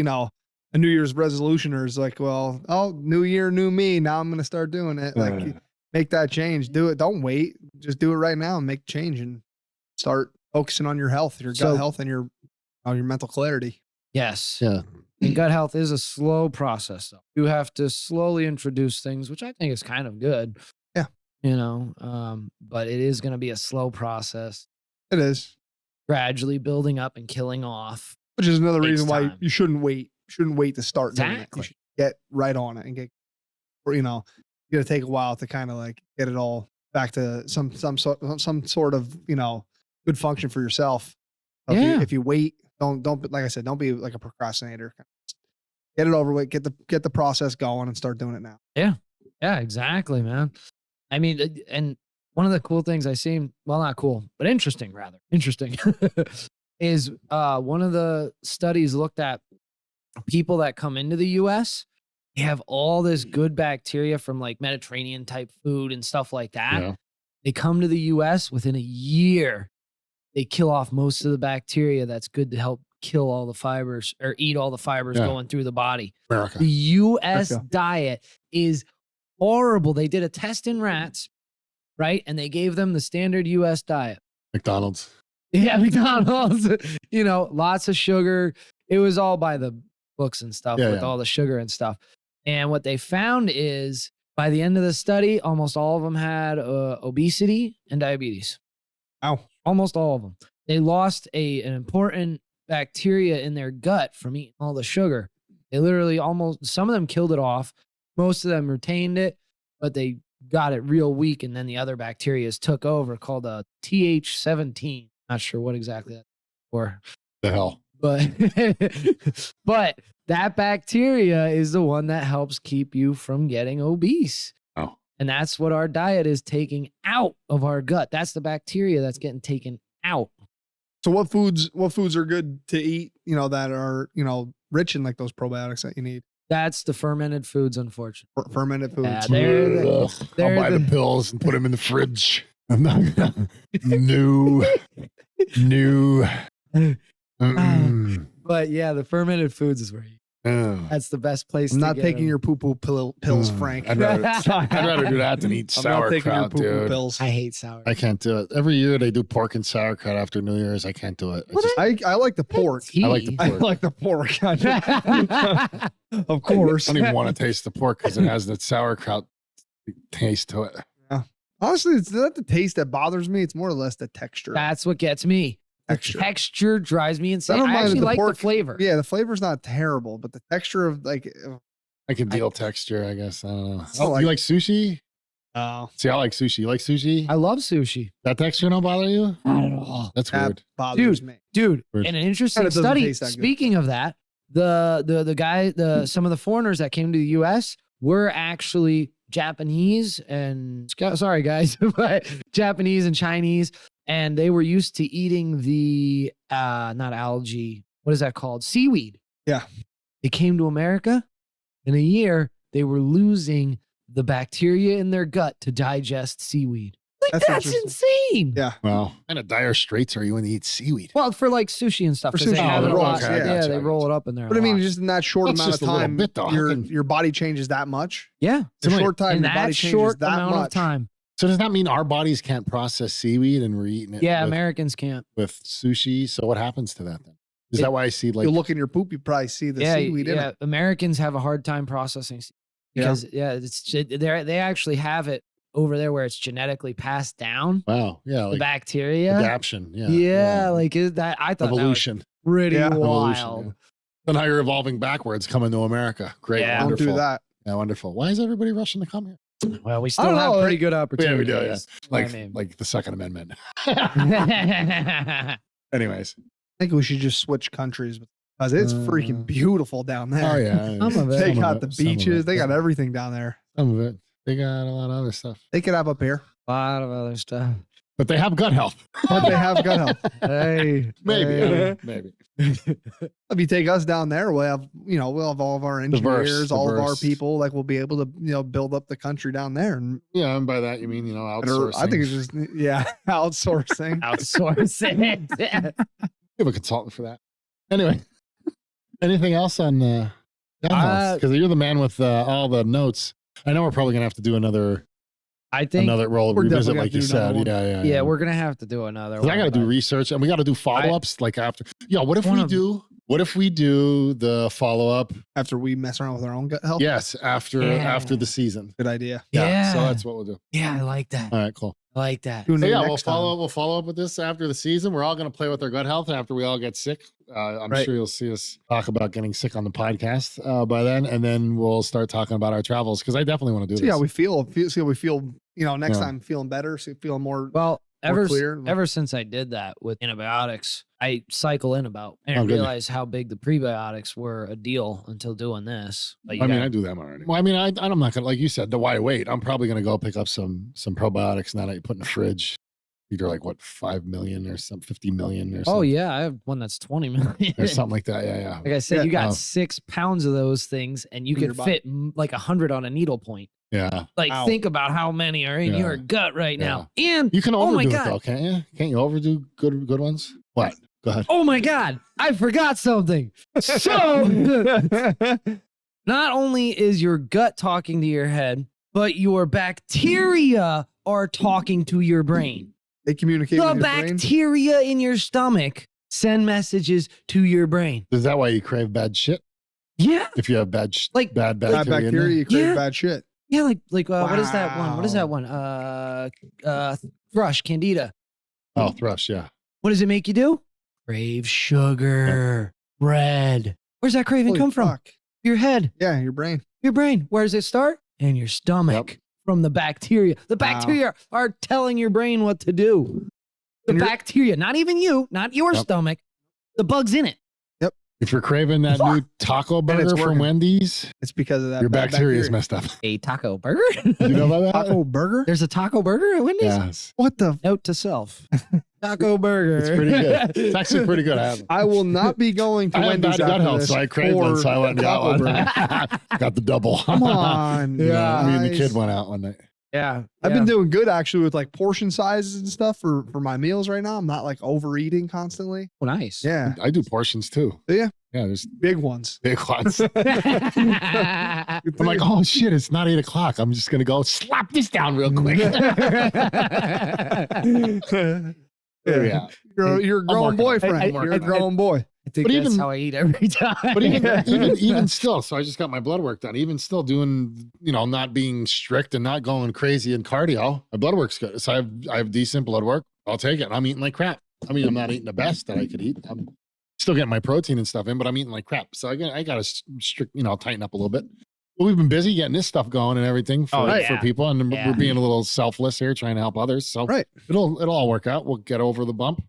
a New Year's resolutioners like, well, new year, new me. Now I'm going to start doing it. Like, make that change. Do it. Don't wait. Just do it right now and make change and start focusing on your health, your gut health, and your mental clarity. Yes. Yeah. And gut health is a slow process, though. You have to slowly introduce things, which I think is kind of good. Yeah. But it is going to be a slow process. It is. Gradually building up and killing off. Which is another reason time. why you shouldn't wait. Shouldn't wait to start doing it. You should get right on it and get, you got to take a while to kind of like get it all back to some sort of, good function for yourself. So if you wait, don't, like I said, don't be like a procrastinator. Get it over with, get the process going and start doing it now. Yeah. Yeah, exactly, man. I mean, and one of the cool things I seen, well, not cool, but interesting, is one of the studies looked at people that come into the US. They have all this good bacteria from like Mediterranean type food and stuff like that. Yeah. They come to the US within a year. They kill off most of the bacteria that's good to help kill all the fibers or eat all the fibers going through the body. America. The US diet is horrible. They did a test in rats, right? And they gave them the standard US diet. McDonald's. Yeah, McDonald's. Lots of sugar. It was all by the books and stuff Yeah, with yeah. all the sugar and stuff. And what they found is by the end of the study, almost all of them had obesity and diabetes. Ow. Almost all of them. They lost an important bacteria in their gut from eating all the sugar. They literally some of them killed it off. Most of them retained it, but they got it real weak. And then the other bacteria took over called a TH17. Not sure what exactly that's for. The hell. But that bacteria is the one that helps keep you from getting obese. Oh. And that's what our diet is taking out of our gut. That's the bacteria that's getting taken out. So what foods are good to eat, that are, rich in like those probiotics that you need? That's the fermented foods, unfortunately. Fermented foods. Yeah, they're I'll buy the pills and put them in the fridge. I'm not gonna. New. But yeah, the fermented foods is where that's the best place. I'm to not get taking them. your poo-poo pills, Frank. I'd rather do that than eat I'm not taking your sauerkraut, poo-poo dude. pills. I hate sour. I can't do it. Every year they do pork and sauerkraut after New Year's. I can't do it. I like the pork. I like the I pork. like the pork. Of course. I don't even want to taste the pork because it has that sauerkraut taste to it. Honestly, it's not the taste that bothers me. It's more or less the texture. That's what gets me. The texture drives me insane. I actually like the flavor. Yeah, the flavor's not terrible, but the texture of like. I can deal texture, I guess. I don't know. Oh, You like sushi? Oh, See, I like sushi. You like sushi? I love sushi. That texture don't bother you? Not at all. That's that weird. bothers me. Dude, Weird. in an interesting Kinda doesn't study, taste that good. speaking of that, the guy, some of the foreigners that came to the US were actually Japanese and sorry guys, but Japanese and Chinese, and they were used to eating the not algae, what is that called? Seaweed. Yeah. They came to America. In a year, they were losing the bacteria in their gut to digest seaweed. Like, that's insane. Yeah. Wow. What kind of dire straits are you when you eat seaweed? Well, for like sushi and stuff. For 'cause they sushi, have the it a rolls, lot. yeah, Yeah, gotcha, they roll it up in there. But I a mean, lot. just in that short That's amount of just a little time, bit, though. How your body changes that much. Yeah. In a short time, In your body that changes short that amount much. of time. So does that mean our bodies can't process seaweed and we're eating it Yeah, with, Americans can't. with sushi? So what happens to that then? Is that why I see like You look in your poop, you probably see the seaweed in it. Americans have a hard time processing seaweed because they actually have it over there where it's genetically passed down. wow, yeah, The like bacteria. adaption, Like is that I thought evolution. that was pretty Yeah. wild. Evolution, So now you're evolving backwards coming to America. Great, Yeah. Don't wonderful. do that. Yeah, wonderful. Why is everybody rushing to come here? Well, we I still don't have know, pretty like- good Yeah, opportunities. we do, yeah. I mean. Like the Second Amendment. Anyways. I think we should just switch countries because it's freaking beautiful down there. Oh yeah. Some of it. They Some got of the it, some of beaches. it. They got everything down there. Some of it. They got a lot of other stuff. They could have up here, A lot of other stuff. But they have gut health. but they have gut health. Hey, Maybe. I don't hey. know, maybe. If you take us down there, we'll have all of our engineers, all of our diverse. people. Like we'll be able to build up the country down there. And Yeah, and by that you mean, outsourcing. I think it's just outsourcing. Outsourcing. You have a consultant for that. Anyway. Anything else on gut health? Because you're the man with all the notes. I know we're probably gonna have to do another We're revisit, definitely like you gonna do another said. one. Yeah, we're gonna have to do another 'Cause one. I got to do but- research and we got to do follow-ups like after. Yeah, what if we do the follow-up? After we mess around with our own gut health. Yes, after the season. Good idea. Yeah. So that's what we'll do. Yeah, I like that. All right, cool. I like that. Tune So in yeah, next we'll follow. time. We'll follow up with this after the season. We're all going to play with our gut health after we all get sick. I'm Right. sure you'll see us talk about getting sick on the podcast by then, and then we'll start talking about our travels because I definitely want to do See this. how we feel. See how we feel. Next Yeah. time feeling better. Feeling more. Well, More clear. ever since I did that with antibiotics, I cycle in about. I Oh, didn't good. realize how big the prebiotics were a deal until doing this. But I do them already. Well, I mean, I'm not gonna, like you said, the why wait. I'm probably gonna go pick up some probiotics now that you put in the fridge. Either like what 5 million or some 50 million or something. oh yeah, I have one that's 20 million. or something like that. Yeah. Like I said, Yeah. you got Oh. 6 pounds of those things, and you In your could body. fit like 100 on a needle point. Yeah. Like, Ow. think about how many are in Yeah. your gut right now. And You can Oh my overdo it God. though, can't you? Can't you overdo good ones? What? Go ahead. oh my God, I forgot something. So, not only is your gut talking to your head, but your bacteria are talking to your brain. They communicate The with your brain. bacteria in your stomach send messages to your brain. Is that why you crave bad shit? Yeah. If you have bad Like- bad Bad bacteria. bacteria, you create Yeah. bad shit. Yeah, like what is that one? What is that Wow. one? Thrush, candida. Oh, thrush, yeah. What does it make you do? Crave sugar, bread. Where's that craving Holy come from? fuck. Your head, Yeah, your brain. your brain. Where does it start? In your stomach. From the bacteria. The Wow. bacteria are telling your brain what to do. The And you're- bacteria, not even you, not your Yep. stomach. The bug's in it. If you're craving that new taco it's burger from working. Wendy's, It's because of that. your bad bacteria is messed up. A taco burger? You know about that? Taco burger? There's a taco burger at Wendy's? Yes. What the? Note to self. Taco burger. It's pretty good. It's actually pretty good. I have it. I will not be going to I have Wendy's bad gut after health, this so I craved one, for so I went and got taco one. burger. Got the double. Come on. Yeah. Me and the guys. kid went out one night. Yeah. I've been doing good actually with like portion sizes and stuff for my meals right now. I'm not like overeating constantly. Oh, nice. Yeah. I do portions too. Do ya? Yeah, there's Big ones. big ones. I'm like, oh shit, it's not 8 o'clock. I'm just gonna go slap this down real quick. Yeah. You're a grown working on it. boyfriend. You're a grown boy. I think But that's even- how I eat every time. But even still, so I just got my blood work done. Even still doing, not being strict and not going crazy in cardio, my blood work's good. So I have decent blood work. I'll take it. I'm eating like crap. I mean, I'm not eating the best that I could eat. I'm still getting my protein and stuff in, but I'm eating like crap. So I got to strict, tighten up a little bit. But we've been busy getting this stuff going and everything for, Oh, yeah. for people, and Yeah. we're being a little selfless here, trying to help others. So Right. it'll all work out. We'll get over the bump.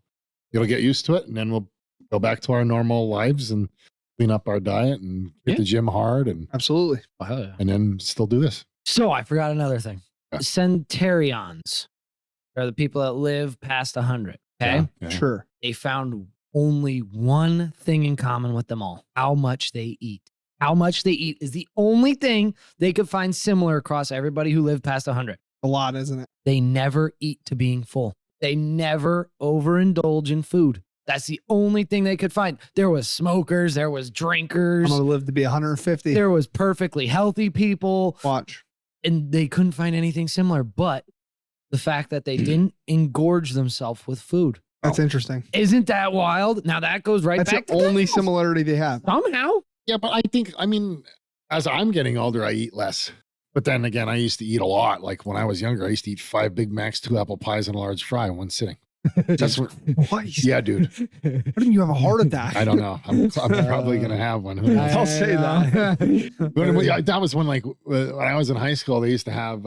It'll get used to it, and then we'll go back to our normal lives and clean up our diet and hit Yeah. the gym hard, and Absolutely. and then still do this. So I forgot another thing. Yeah. Centurions are the people that live past 100. Okay. Yeah. Sure. They found only one thing in common with them all: how much they eat. How much they eat is the only thing they could find similar across everybody who lived past 100. A lot, isn't it? They never eat to being full. They never overindulge in food. That's the only thing they could find. There was smokers, there was I'm drinkers, gonna live to be 150. there was perfectly healthy people, Watch. and they couldn't find anything similar. But the fact that they didn't engorge themselves with food. That's interesting. Isn't that wild? Now that goes right That's back the to only things. similarity they have. Somehow. Yeah, but I mean, as I'm getting older, I eat less. But then again, I used to eat a lot. Like when I was younger, I used to eat 5 Big Macs, 2 apple pies, and a large fry in one sitting. That's what, What? yeah, dude. What if you have a heart attack? I don't know. I'm probably gonna have one. Who knows? I'll say that. Yeah, that was when, like, when I was in high school, they used to have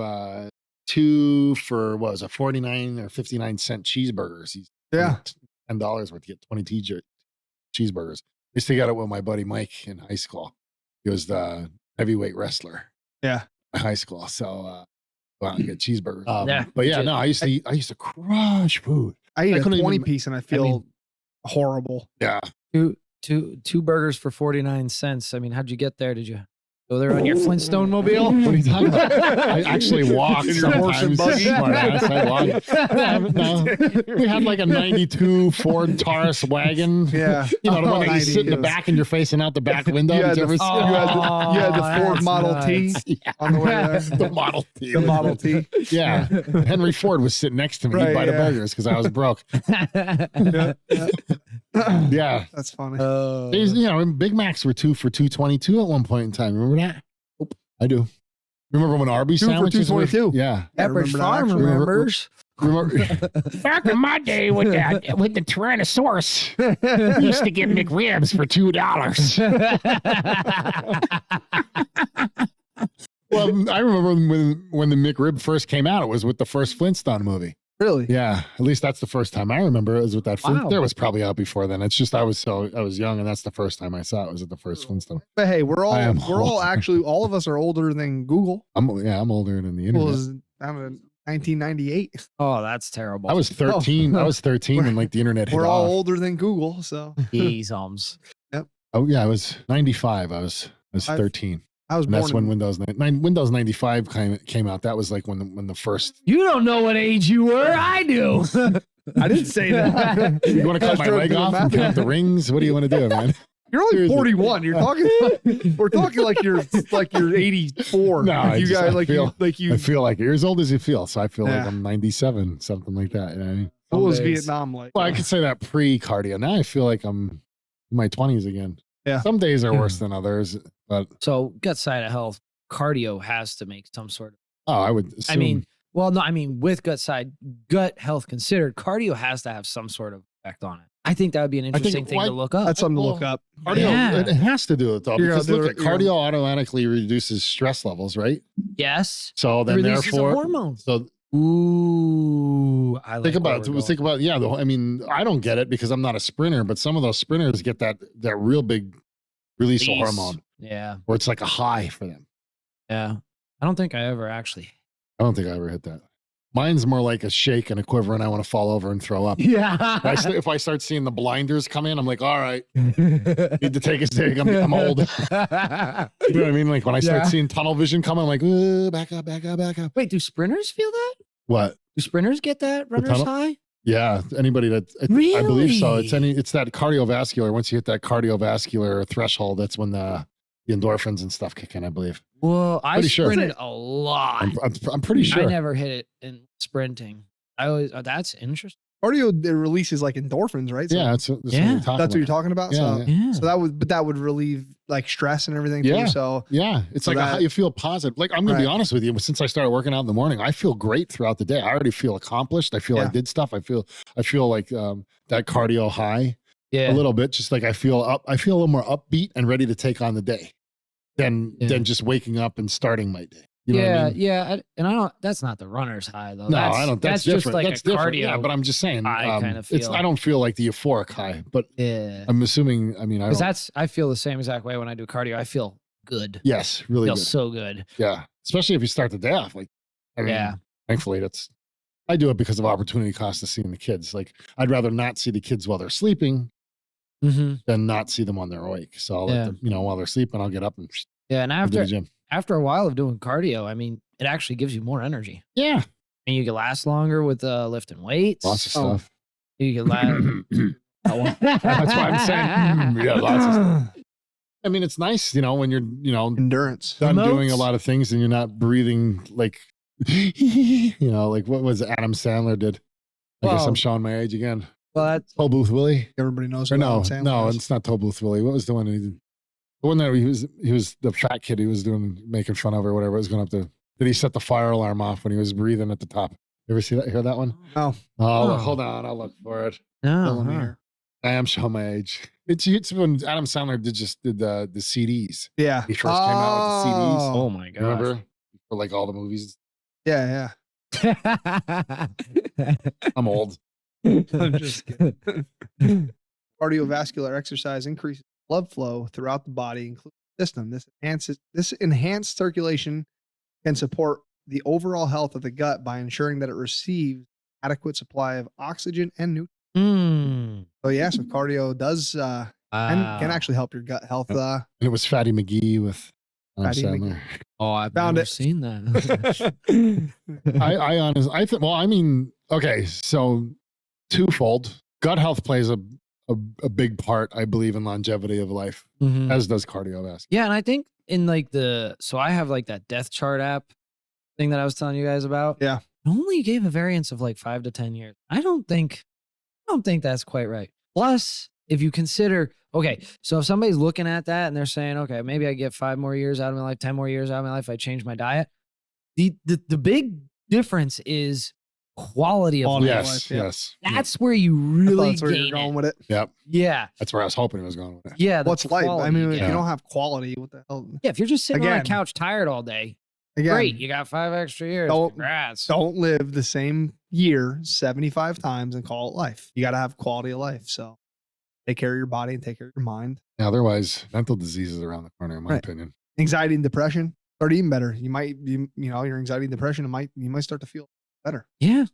2 for what was it, 49 or 59-cent cheeseburgers. Yeah. $10 worth to get 20 cheeseburgers. I used to get it with my buddy Mike in high school. He was the heavyweight wrestler Yeah. in high school. So go out and get cheeseburgers. Yeah. But yeah, no, I used to crush food. I eat I a couldn't 20 even- piece and I feel mean- horrible. Yeah. Two burgers for 49 cents. I mean, how'd you get there? Did you go there on your Flintstone mobile? What are you talking about? I actually walked In your horse and sometimes. buggy? Smart ass, I walked. No. We had like a 92 Ford Taurus wagon. Yeah. You know, the one that you 90 sit in the is- back and you're facing out the back window. You had Did you the- ever see you had Oh, you had the Ford that's Model T nuts. Yeah. on the way there. The Model T. The Model T. Yeah. Henry Ford was sitting next to me. He'd Right, buy the yeah. burgers because I was broke. Yeah. Yeah. That's funny. These, Big Macs were 2 for $2.22 at one point in time. Remember that? Nope. I do. Remember when Arby's 2 for sandwiches were? $2.22? Yeah. I Pepperidge remember that Farm actually. remembers. Remember? Back in my day with the Tyrannosaurus, we used to get McRibs for $2. Well, I remember when the McRib first came out, it was with the first Flintstone movie. Really? Yeah, at least that's the first time I remember it was with that. Wow. There was probably out before then. It's just I was young, and that's the first time I saw it was at the first Flintstone. But hey, we're I am all old. actually, all of us are older than Google. I'm older than the Google internet. was down in 1998. Oh, that's terrible. I was 13. I was 13 when like the internet hit We're all off. older than Google. So Jeez, Alms. Oh yeah, I was 95. I was 13. I was And born that's when in, Windows 95 came out. That was like when the first. You don't know what age you were. I do. I didn't say that. You want to cut my Astro leg doing off and math. count the rings? What do you want to do, man? You're only Seriously. 41. You're talking. We're talking like you're 84. No, I you just- guys I like feel- you I feel like you're as old as you feel, so I feel like Yeah. I'm 97, something like that. You know what I mean? What was Some days. Vietnam like? Well, I could say that pre-cardio. Now I feel like I'm in my 20s again. Yeah. Some days are worse than others, but So gut side of health, cardio has to make some sort of. I would assume. I mean, well, no, I mean with gut health considered, cardio has to have some sort of effect on it. I think that would be an interesting thing to look up. That's something to look up. cardio, Yeah. it has to do it though, You're because gonna do look, it, cardio automatically reduces stress levels, right? Yes. So then Releases a therefore, hormone. so Ooh, I like think where about, we're going. think about, yeah. I mean, I don't get it because I'm not a sprinter, but some of those sprinters get that real big release of hormone Yeah. where it's like a high for them. Yeah. I don't think I ever actually. I don't think I ever hit that. Mine's more like a shake and a quiver, and I want to fall over and throw up. Yeah. If I start seeing the blinders come in, I'm like, all right, need to take a cig. I'm old. You know what I mean? Like when I start seeing tunnel vision coming, I'm like, back up, back up, back up. Wait, do sprinters feel that? What? Do sprinters get that runner's tunnel? high? Yeah, anybody that I believe so. It's that cardiovascular. Once you hit that cardiovascular threshold, that's when the endorphins and stuff kick in, I believe. Well, I Pretty sure. sprinted a lot. I'm pretty sure. I never hit it in sprinting. I always. That's interesting. Cardio, it releases like endorphins, right? So Yeah, that's what you're talking that's what you're about. talking about. Yeah, So, Yeah. so that would relieve like stress and everything Yeah. too. So Yeah, it's So like that- you feel positive. Like I'm gonna be Right. honest with you. Since I started working out in the morning, I feel great throughout the day. I already feel accomplished. I feel I Yeah. did stuff. I feel like that cardio high Yeah. a little bit. Just like I feel a little more upbeat and ready to take on the day than just waking up and starting my day. You know what I mean? And I don't. That's not the runner's high though. No, I don't. That's just different. like That's a different. cardio. Yeah, but I'm just saying. high kind of feel. I don't feel like the euphoric high, but Yeah. I'm assuming. I mean, I Because don't. I feel the same exact way when I do cardio. I feel good. Yes, I really feel good. so good. Yeah, especially if you start the day off. Like, I mean, Yeah. thankfully, I do it because of opportunity cost of seeing the kids. Like, I'd rather not see the kids while they're sleeping Mm-hmm. than not see them when they're awake. So I'll let them, while they're sleeping, I'll get up and Yeah. And go to the after gym. a while of doing cardio, I mean, it actually gives you more energy. Yeah, And you can last longer with lifting weights. lots of Oh. stuff. You can last. That's why I'm saying, yeah, lots of stuff. I mean, it's nice, when you're, endurance. done Remotes. doing a lot of things and you're not breathing like, like what was Adam Sandler did? I guess Well- I'm showing my age again. Well, that's Toll Booth Willie. Everybody knows. Or who no, Adam Sandler no, is. it's not Toll Booth Willie. What was the one that he did? The one that he was the fat kid he was making fun of or whatever. It was going up to, did he set the fire alarm off when he was breathing at the top? You ever hear that one? Oh. Oh, hold on. I'll look for it. no. Killing me huh. here. I am showing my age. It's when Adam Sandler did the CDs. Yeah. He first came out with the CDs. Oh my god. Remember? For like all the movies. Yeah. I'm old. I'm just kidding. Cardiovascular exercise increases blood flow throughout the body, including the system. This enhanced circulation can support the overall health of the gut by ensuring that it receives adequate supply of oxygen and nutrients. Mm. So yes, so cardio does can actually help your gut health. And it was Fatty McGee with Adam Fatty Sandler. Oh, I've Found never it. seen that. I honestly, I think. Well, I mean, okay, so twofold. Gut health plays a big part, I believe, in longevity of life, Mhm. as does cardiovascular. Yeah, and I think in like so I have like that death chart app thing that I was telling you guys about. Yeah. It only gave a variance of like 5 to 10 years. I don't think that's quite right. Plus, if you consider, okay, so if somebody's looking at that and they're saying, okay, maybe I get 5 more years out of my life, 10 more years out of my life, I change my diet. The big difference is quality of Quality life. of Yes, life, yeah. yes. That's where you I thought really that's where gain you're going it. with it. Yep. Yeah. That's where I was hoping he was going with it. Yeah. the What's life? I quality mean, you if get. you don't have quality, what the hell? Yeah, if you're just sitting on a Again. couch tired all day, Again, great, you got 5 extra years. Don't- Congrats. don't live the same year 75 times and call it life. You got to have quality of life. So take care of your body and take care of your mind. Otherwise, mental disease is around the corner, in my Right. opinion. Anxiety and depression start even better. You might, your anxiety and depression, you might start to feel better. Yeah.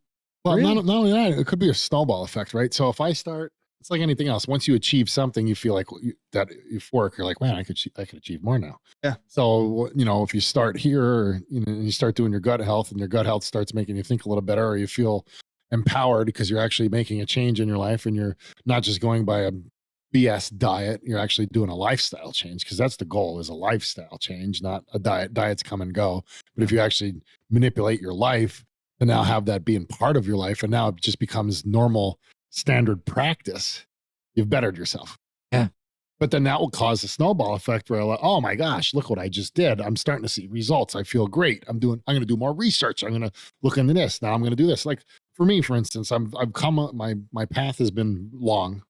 Well, Really? not only that, it could be a snowball effect, right? So if I start, it's like anything else. Once you achieve something, you feel like that euphoric. You're like, man, I could achieve more now. Yeah. So if you start here, and you start doing your gut health, and your gut health starts making you think a little better, or you feel empowered because you're actually making a change in your life, and you're not just going by a BS diet. You're actually doing a lifestyle change, because that's the goal, is a lifestyle change, not a diet. Diets come and go. But if you actually manipulate your life and now have that being part of your life, and now it just becomes normal standard practice, you've bettered yourself. Yeah. But then that will cause a snowball effect where like, oh my gosh, look what I just did. I'm starting to see results. I feel great. I'm going to do more research. I'm going to look into this. Now I'm going to do this. Like for me, for instance, I've come, my path has been long.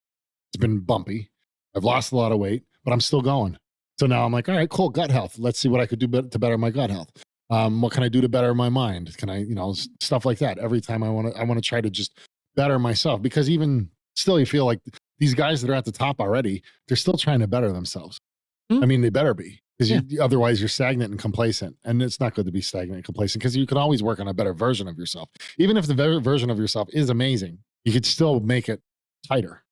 It's been bumpy. I've lost a lot of weight, but I'm still going. So now I'm like, all right, cool. Gut health. Let's see what I could do to better my gut health. What can I do to better my mind? Can I, stuff like that. Every time I want to try to just better myself, because even still you feel like these guys that are at the top already, they're still trying to better themselves. I mean, they better be, because otherwise you're stagnant and complacent, and it's not good to be stagnant and complacent, because you can always work on a better version of yourself. Even if the version of yourself is amazing, you could still make it tighter.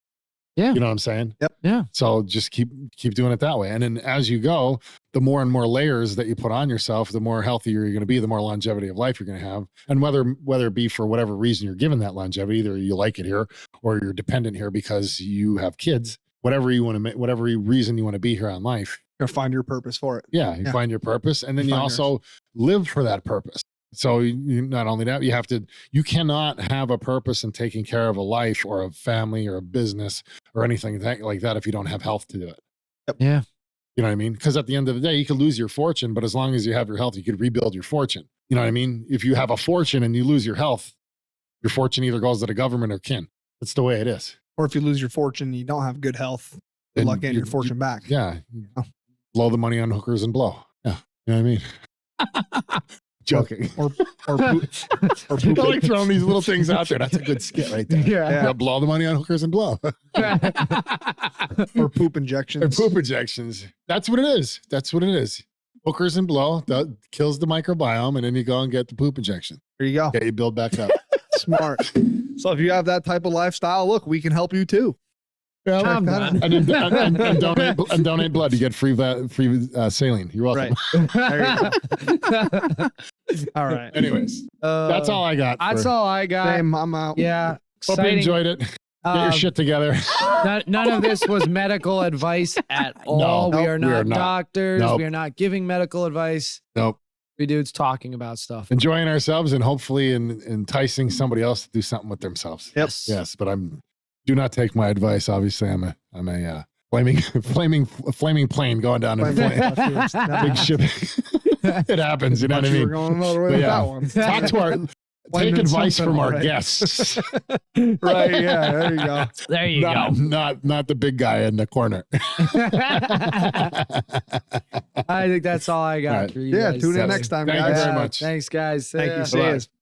Yeah. You know what I'm saying? Yep. Yeah. So just keep doing it that way. And then as you go, the more and more layers that you put on yourself, the more healthier you're going to be, the more longevity of life you're going to have. And whether it be for whatever reason you're given that longevity, either you like it here or you're dependent here because you have kids, whatever you want to make, whatever reason you want to be here on life. You'll find your purpose for it. Yeah. You find your purpose, and then you also live for that purpose. So not only that, you cannot have a purpose in taking care of a life or a family or a business or anything like that if you don't have health to do it. Yep. Yeah. You know what I mean? Because at the end of the day, you could lose your fortune, but as long as you have your health, you could rebuild your fortune. You know what I mean? If you have a fortune and you lose your health, your fortune either goes to the government or kin. That's the way it is. Or if you lose your fortune, you don't have good health. Good luck getting your fortune back. Yeah. Blow the money on hookers and blow. Yeah. You know what I mean? Joking. Or poop. Or I poop. like throwing these little things out there. That's a good skit right there. Yeah. Blow the money on hookers and blow. Or poop injections. Or poop injections. That's what it is. That's what it is. Hookers and blow that kills the microbiome, and then you go and get the poop injection. There you go. Okay, you build back up. Smart. So if you have that type of lifestyle, look, we can help you too. Yeah, I'm done. and donate blood. You get free saline. You're welcome. Right. There you go. All right. Anyways, that's all I got. That's all I got. Same, I'm out. Yeah. Hope you enjoyed it. Get your shit together. None of this was medical advice at all. No, we are not not. doctors. Nope. We are not giving medical advice. Nope. We dudes talking about stuff. Enjoying ourselves and hopefully enticing somebody else to do something with themselves. Yep. Yes, but do not take my advice. Obviously, I'm a flaming plane going down in a big ship. It happens. You know what I mean? We're going another way But with yeah. that one. Talk to our. Take advice from our guests. Right. Yeah. There you go. There you go. Not the big guy in the corner. I think that's all I got All right. for you Yeah. guys. Tune in next time, Thank guys. you very much. Thanks, guys. Thank you. See ya. See ya.